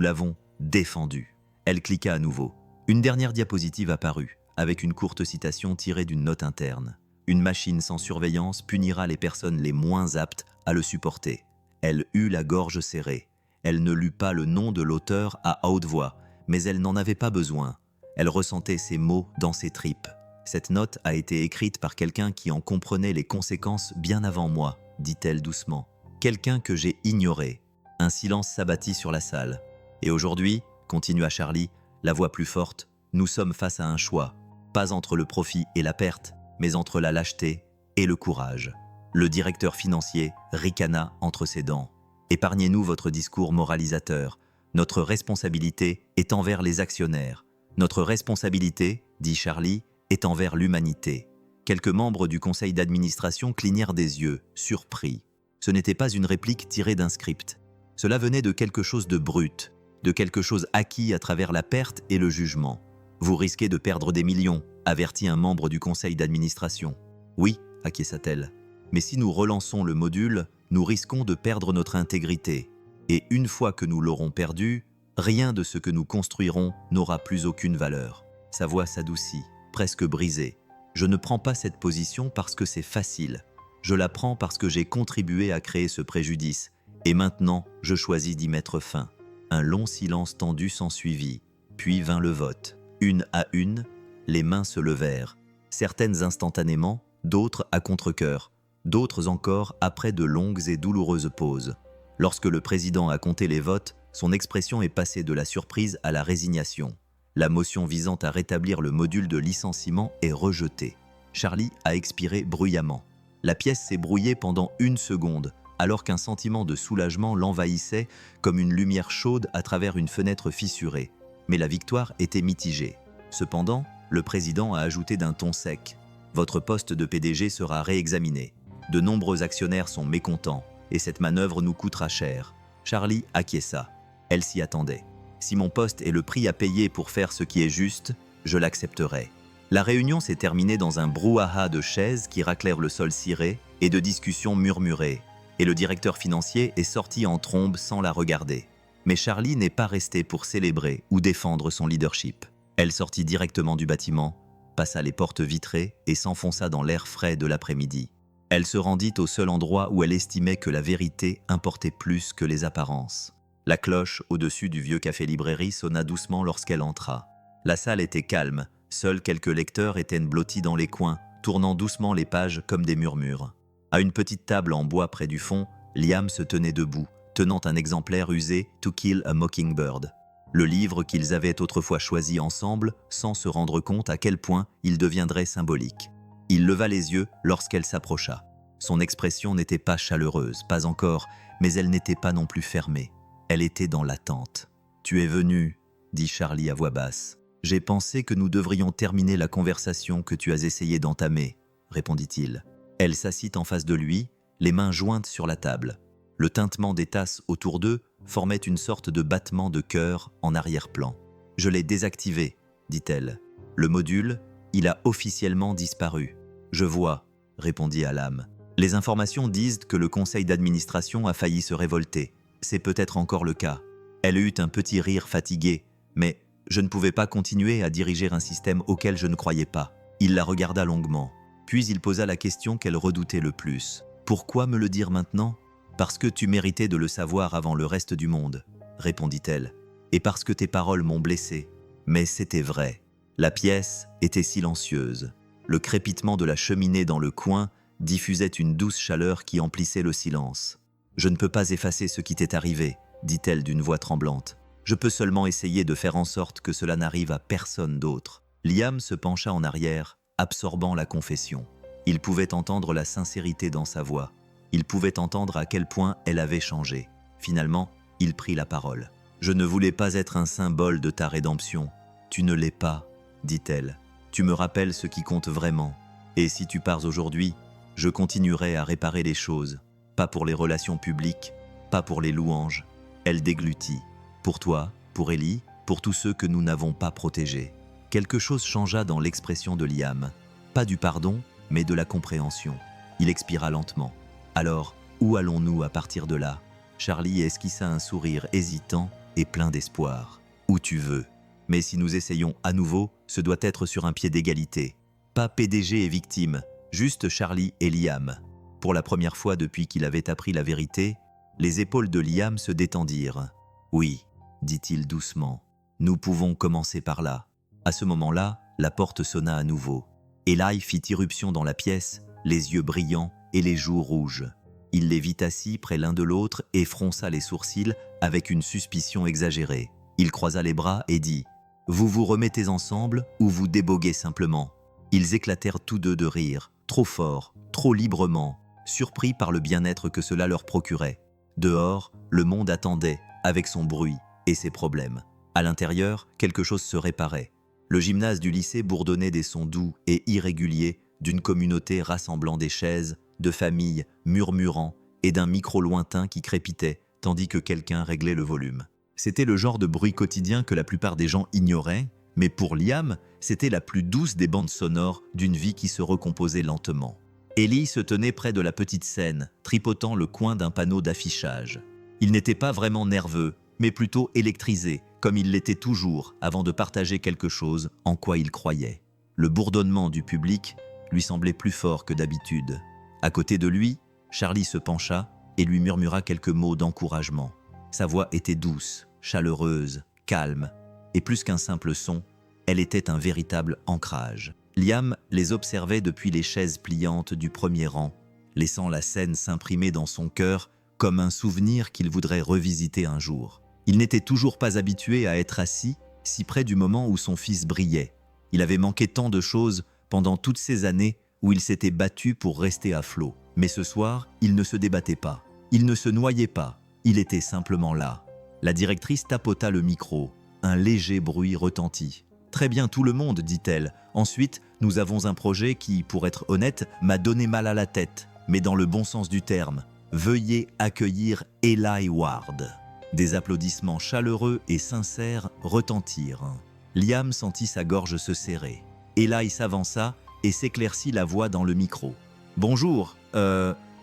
l'avons défendu. » Elle cliqua à nouveau. Une dernière diapositive apparut, avec une courte citation tirée d'une note interne. « Une machine sans surveillance punira les personnes les moins aptes à le supporter. » Elle eut la gorge serrée. Elle ne lut pas le nom de l'auteur à haute voix, mais elle n'en avait pas besoin. Elle ressentait ces mots dans ses tripes. Cette note a été écrite par quelqu'un qui en comprenait les conséquences bien avant moi, dit-elle doucement. Quelqu'un que j'ai ignoré. Un silence s'abattit sur la salle. Et aujourd'hui, continua Charlie, la voix plus forte, nous sommes face à un choix. Pas entre le profit et la perte, mais entre la lâcheté et le courage. Le directeur financier ricana entre ses dents. Épargnez-nous votre discours moralisateur. Notre responsabilité est envers les actionnaires. Notre responsabilité, dit Charlie, est envers l'humanité. Quelques membres du conseil d'administration clignèrent des yeux, surpris. Ce n'était pas une réplique tirée d'un script. Cela venait de quelque chose de brut, de quelque chose acquis à travers la perte et le jugement. Vous risquez de perdre des millions, avertit un membre du conseil d'administration. Oui, acquiesça-t-elle. Mais si nous relançons le module, nous risquons de perdre notre intégrité. Et une fois que nous l'aurons perdu, rien de ce que nous construirons n'aura plus aucune valeur. Sa voix s'adoucit, presque brisée. Je ne prends pas cette position parce que c'est facile. Je la prends parce que j'ai contribué à créer ce préjudice Et maintenant, je choisis d'y mettre fin. Un long silence tendu s'ensuivit, puis vint le vote. Une à une, les mains se levèrent, certaines instantanément, d'autres à contre-cœur, d'autres encore après de longues et douloureuses pauses. Lorsque le président a compté les votes, son expression est passée de la surprise à la résignation. La motion visant à rétablir le module de licenciement est rejetée. Charlie a expiré bruyamment. La pièce s'est brouillée pendant 1 seconde, alors qu'un sentiment de soulagement l'envahissait comme une lumière chaude à travers une fenêtre fissurée. Mais la victoire était mitigée. Cependant, le président a ajouté d'un ton sec « Votre poste de PDG sera réexaminé. De nombreux actionnaires sont mécontents et cette manœuvre nous coûtera cher. » Charlie acquiesça. Elle s'y attendait. « Si mon poste est le prix à payer pour faire ce qui est juste, je l'accepterai. » La réunion s'est terminée dans un brouhaha de chaises qui raclèrent le sol ciré et de discussions murmurées, et le directeur financier est sorti en trombe sans la regarder. Mais Charlie n'est pas restée pour célébrer ou défendre son leadership. Elle sortit directement du bâtiment, passa les portes vitrées et s'enfonça dans l'air frais de l'après-midi. Elle se rendit au seul endroit où elle estimait que la vérité importait plus que les apparences. La cloche au-dessus du vieux café-librairie sonna doucement lorsqu'elle entra. La salle était calme, seuls quelques lecteurs étaient blottis dans les coins, tournant doucement les pages comme des murmures. À une petite table en bois près du fond, Liam se tenait debout, tenant un exemplaire usé « To Kill a Mockingbird », le livre qu'ils avaient autrefois choisi ensemble sans se rendre compte à quel point il deviendrait symbolique. Il leva les yeux lorsqu'elle s'approcha. Son expression n'était pas chaleureuse, pas encore, mais elle n'était pas non plus fermée. Elle était dans l'attente. « Tu es venu, » dit Charlie à voix basse. « J'ai pensé que nous devrions terminer la conversation que tu as essayé d'entamer, » répondit-il. Elle s'assit en face de lui, les mains jointes sur la table. Le tintement des tasses autour d'eux formait une sorte de battement de cœur en arrière-plan. « Je l'ai désactivé, » dit-elle. « Le module, il a officiellement disparu. »« Je vois, » répondit Alam. « Les informations disent que le conseil d'administration a failli se révolter. C'est peut-être encore le cas. » Elle eut un petit rire fatigué, mais je ne pouvais pas continuer à diriger un système auquel je ne croyais pas. Il la regarda longuement. Puis il posa la question qu'elle redoutait le plus. « Pourquoi me le dire maintenant ? » « Parce que tu méritais de le savoir avant le reste du monde, » répondit-elle. « Et parce que tes paroles m'ont blessé. » Mais c'était vrai. La pièce était silencieuse. Le crépitement de la cheminée dans le coin diffusait une douce chaleur qui emplissait le silence. « Je ne peux pas effacer ce qui t'est arrivé, » dit-elle d'une voix tremblante. « Je peux seulement essayer de faire en sorte que cela n'arrive à personne d'autre. » Liam se pencha en arrière, absorbant la confession. Il pouvait entendre la sincérité dans sa voix. Il pouvait entendre à quel point elle avait changé. Finalement, il prit la parole. « Je ne voulais pas être un symbole de ta rédemption. Tu ne l'es pas, » dit-elle. « Tu me rappelles ce qui compte vraiment. Et si tu pars aujourd'hui, je continuerai à réparer les choses. Pas pour les relations publiques, pas pour les louanges. » Elle déglutit. « Pour toi, pour Ellie, pour tous ceux que nous n'avons pas protégés. » Quelque chose changea dans l'expression de Liam. Pas du pardon, mais de la compréhension. Il expira lentement. « Alors, où allons-nous à partir de là ?» Charlie esquissa un sourire hésitant et plein d'espoir. « Où tu veux. Mais si nous essayons à nouveau, ce doit être sur un pied d'égalité. Pas PDG et victime, juste Charlie et Liam. » Pour la première fois depuis qu'il avait appris la vérité, les épaules de Liam se détendirent. « Oui, » dit-il doucement, « nous pouvons commencer par là. » À ce moment-là, la porte sonna à nouveau. Eli fit irruption dans la pièce, les yeux brillants et les joues rouges. Il les vit assis près l'un de l'autre et fronça les sourcils avec une suspicion exagérée. Il croisa les bras et dit « Vous vous remettez ensemble ou vous déboguez simplement ?» Ils éclatèrent tous deux de rire, trop fort, trop librement, surpris par le bien-être que cela leur procurait. Dehors, le monde attendait, avec son bruit et ses problèmes. À l'intérieur, quelque chose se réparait. Le gymnase du lycée bourdonnait des sons doux et irréguliers d'une communauté rassemblant des chaises, de familles murmurant et d'un micro lointain qui crépitait tandis que quelqu'un réglait le volume. C'était le genre de bruit quotidien que la plupart des gens ignoraient, mais pour Liam, c'était la plus douce des bandes sonores d'une vie qui se recomposait lentement. Ellie se tenait près de la petite scène, tripotant le coin d'un panneau d'affichage. Il n'était pas vraiment nerveux, mais plutôt électrisé, comme il l'était toujours avant de partager quelque chose en quoi il croyait. Le bourdonnement du public lui semblait plus fort que d'habitude. À côté de lui, Charlie se pencha et lui murmura quelques mots d'encouragement. Sa voix était douce, chaleureuse, calme, et plus qu'un simple son, elle était un véritable ancrage. Liam les observait depuis les chaises pliantes du premier rang, laissant la scène s'imprimer dans son cœur comme un souvenir qu'il voudrait revisiter un jour. Il n'était toujours pas habitué à être assis si près du moment où son fils brillait. Il avait manqué tant de choses pendant toutes ces années où il s'était battu pour rester à flot. Mais ce soir, il ne se débattait pas, il ne se noyait pas, il était simplement là. La directrice tapota le micro, un léger bruit retentit. « Très bien tout le monde, dit-elle. Ensuite, nous avons un projet qui, pour être honnête, m'a donné mal à la tête, mais dans le bon sens du terme. Veuillez accueillir Eli Ward. » Des applaudissements chaleureux et sincères retentirent. Liam sentit sa gorge se serrer. Eli s'avança et s'éclaircit la voix dans le micro. « Bonjour,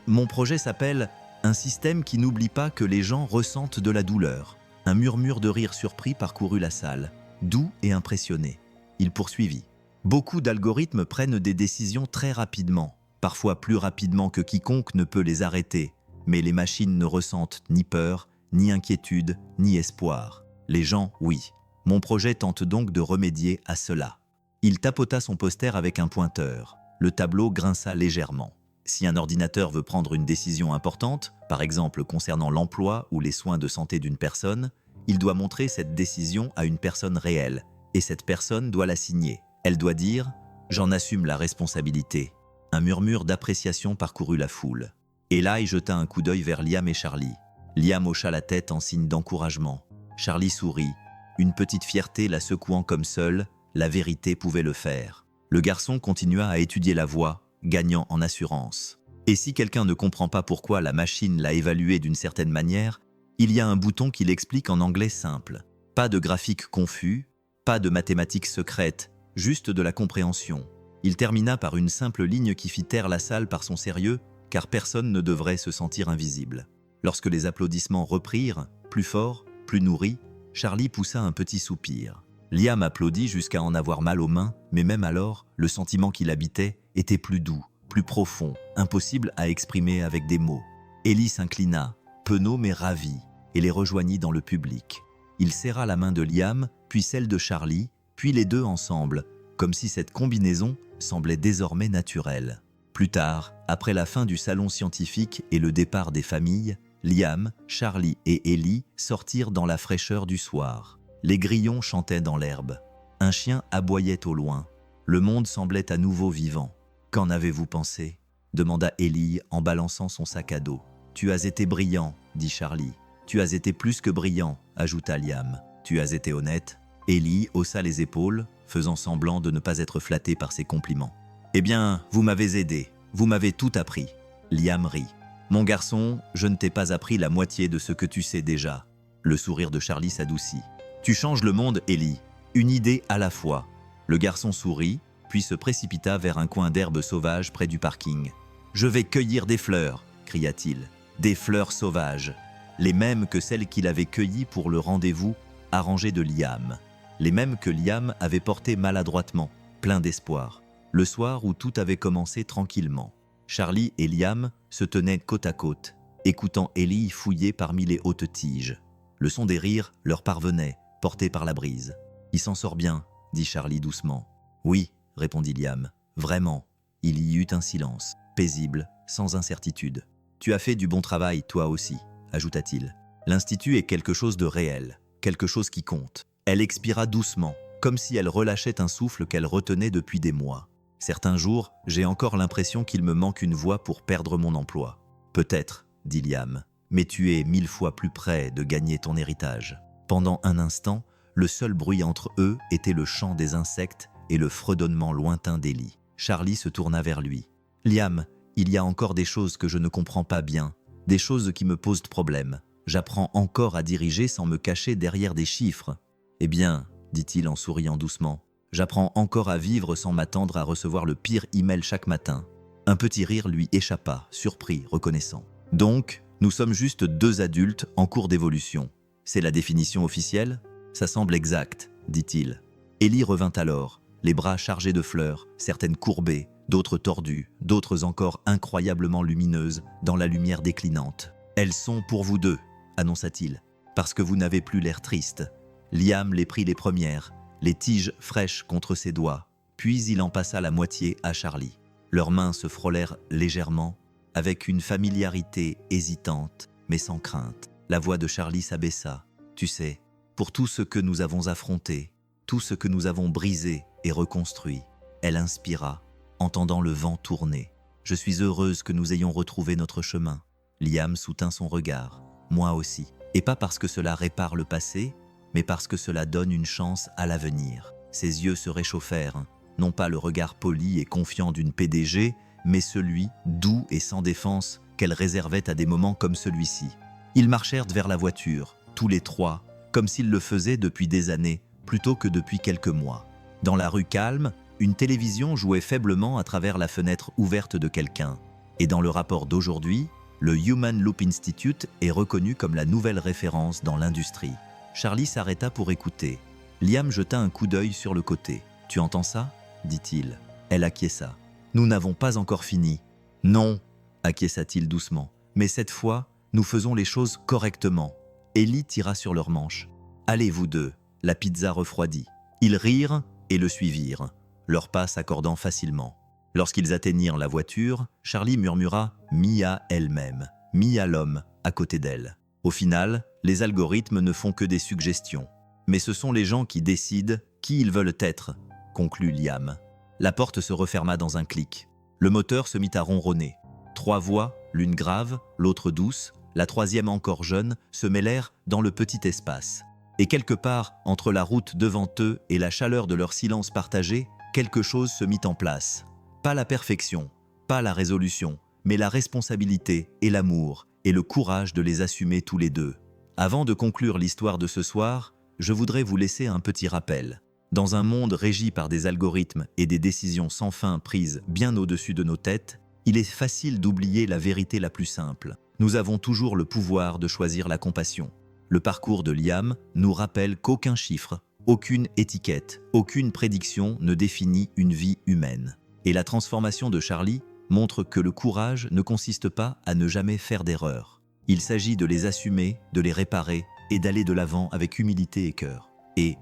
mon projet s'appelle « Un système qui n'oublie pas que les gens ressentent de la douleur ». Un murmure de rire surpris parcourut la salle, doux et impressionné. Il poursuivit. « Beaucoup d'algorithmes prennent des décisions très rapidement, parfois plus rapidement que quiconque ne peut les arrêter, mais les machines ne ressentent ni peur, ni inquiétude, ni espoir. Les gens, oui. Mon projet tente donc de remédier à cela. » Il tapota son poster avec un pointeur. Le tableau grinça légèrement. Si un ordinateur veut prendre une décision importante, par exemple concernant l'emploi ou les soins de santé d'une personne, il doit montrer cette décision à une personne réelle, et cette personne doit la signer. Elle doit dire « J'en assume la responsabilité ». Un murmure d'appréciation parcourut la foule. Eli jeta un coup d'œil vers Liam et Charlie. Liam hocha la tête en signe d'encouragement. Charlie sourit, une petite fierté la secouant comme seule la vérité pouvait le faire. Le garçon continua à étudier la voix, gagnant en assurance. Et si quelqu'un ne comprend pas pourquoi la machine l'a évalué d'une certaine manière, il y a un bouton qui l'explique en anglais simple. Pas de graphique confus, pas de mathématiques secrètes, juste de la compréhension. Il termina par une simple ligne qui fit taire la salle par son sérieux, car personne ne devrait se sentir invisible. Lorsque les applaudissements reprirent, plus forts, plus nourris, Charlie poussa un petit soupir. Liam applaudit jusqu'à en avoir mal aux mains, mais même alors, le sentiment qui l'habitait était plus doux, plus profond, impossible à exprimer avec des mots. Eli s'inclina, penaud mais ravi, et les rejoignit dans le public. Il serra la main de Liam, puis celle de Charlie, puis les deux ensemble, comme si cette combinaison semblait désormais naturelle. Plus tard, après la fin du salon scientifique et le départ des familles, Liam, Charlie et Eli sortirent dans la fraîcheur du soir. Les grillons chantaient dans l'herbe. Un chien aboyait au loin. Le monde semblait à nouveau vivant. « Qu'en avez-vous pensé ?» demanda Eli en balançant son sac à dos. « Tu as été brillant, » dit Charlie. « Tu as été plus que brillant, » ajouta Liam. « Tu as été honnête ?» Eli haussa les épaules, faisant semblant de ne pas être flatté par ses compliments. « Eh bien, vous m'avez aidé, vous m'avez tout appris. » Liam rit. « Mon garçon, je ne t'ai pas appris la moitié de ce que tu sais déjà. » Le sourire de Charlie s'adoucit. « Tu changes le monde, Eli. Une idée à la fois. » Le garçon sourit, puis se précipita vers un coin d'herbe sauvage près du parking. « Je vais cueillir des fleurs, » cria-t-il. « Des fleurs sauvages. Les mêmes que celles qu'il avait cueillies pour le rendez-vous arrangé de Liam. Les mêmes que Liam avait portées maladroitement, plein d'espoir. Le soir où tout avait commencé tranquillement. Charlie et Liam se tenaient côte à côte, écoutant Eli fouiller parmi les hautes tiges. Le son des rires leur parvenait, porté par la brise. « Il s'en sort bien, » dit Charlie doucement. « Oui, » répondit Liam. « Vraiment. » Il y eut un silence, paisible, sans incertitude. « Tu as fait du bon travail, toi aussi, » ajouta-t-il. « L'Institut est quelque chose de réel, quelque chose qui compte. » Elle expira doucement, comme si elle relâchait un souffle qu'elle retenait depuis des mois. « Certains jours, j'ai encore l'impression qu'il me manque une voie pour perdre mon emploi. »« Peut-être, » dit Liam, « mais tu es 1000 fois plus près de gagner ton héritage. » Pendant un instant, le seul bruit entre eux était le chant des insectes et le fredonnement lointain d'Eli. Charlie se tourna vers lui. « Liam, il y a encore des choses que je ne comprends pas bien, des choses qui me posent problème. J'apprends encore à diriger sans me cacher derrière des chiffres. »« Eh bien, » dit-il en souriant doucement, « j'apprends encore à vivre sans m'attendre à recevoir le pire email chaque matin. » Un petit rire lui échappa, surpris, reconnaissant. « Donc, nous sommes juste deux adultes en cours d'évolution. C'est la définition officielle ? Ça semble exact, dit-il. Eli revint alors, les bras chargés de fleurs, certaines courbées, d'autres tordues, d'autres encore incroyablement lumineuses dans la lumière déclinante. Elles sont pour vous deux, annonça-t-il, parce que vous n'avez plus l'air triste. Liam les prit les premières, les tiges fraîches contre ses doigts, puis il en passa la moitié à Charlie. Leurs mains se frôlèrent légèrement, avec une familiarité hésitante, mais sans crainte. La voix de Charlie s'abaissa. « Tu sais, pour tout ce que nous avons affronté, tout ce que nous avons brisé et reconstruit. » Elle inspira, entendant le vent tourner. « Je suis heureuse que nous ayons retrouvé notre chemin. » Liam soutint son regard. « Moi aussi. Et pas parce que cela répare le passé, mais parce que cela donne une chance à l'avenir. » Ses yeux se réchauffèrent, non pas le regard poli et confiant d'une PDG, mais celui, doux et sans défense, qu'elle réservait à des moments comme celui-ci. Ils marchèrent vers la voiture, tous les trois, comme s'ils le faisaient depuis des années, plutôt que depuis quelques mois. Dans la rue calme, une télévision jouait faiblement à travers la fenêtre ouverte de quelqu'un. Et dans le rapport d'aujourd'hui, le Human Loop Institute est reconnu comme la nouvelle référence dans l'industrie. Charlie s'arrêta pour écouter. Liam jeta un coup d'œil sur le côté. « Tu entends ça ?» dit-il. Elle acquiesça. « Nous n'avons pas encore fini. »« Non, » acquiesça-t-il doucement. « Mais cette fois, nous faisons les choses correctement. » Ellie tira sur leur manche. « Allez, vous deux. » La pizza refroidit. Ils rirent et le suivirent, leurs pas s'accordant facilement. Lorsqu'ils atteignirent la voiture, Charlie murmura « Mia elle-même »,« Mia l'homme » à côté d'elle. Au final, les algorithmes ne font que des suggestions. Mais ce sont les gens qui décident qui ils veulent être, conclut Liam. La porte se referma dans un clic. Le moteur se mit à ronronner. 3 voix, l'une grave, l'autre douce, la troisième encore jeune, se mêlèrent dans le petit espace. Et quelque part, entre la route devant eux et la chaleur de leur silence partagé, quelque chose se mit en place. Pas la perfection, pas la résolution, mais la responsabilité et l'amour, et le courage de les assumer tous les deux. Avant de conclure l'histoire de ce soir, je voudrais vous laisser un petit rappel. Dans un monde régi par des algorithmes et des décisions sans fin prises bien au-dessus de nos têtes, il est facile d'oublier la vérité la plus simple. Nous avons toujours le pouvoir de choisir la compassion. Le parcours de Liam nous rappelle qu'aucun chiffre, aucune étiquette, aucune prédiction ne définit une vie humaine. Et la transformation de Charlie montre que le courage ne consiste pas à ne jamais faire d'erreurs. Il s'agit de les assumer, de les réparer et d'aller de l'avant avec humilité et cœur. Et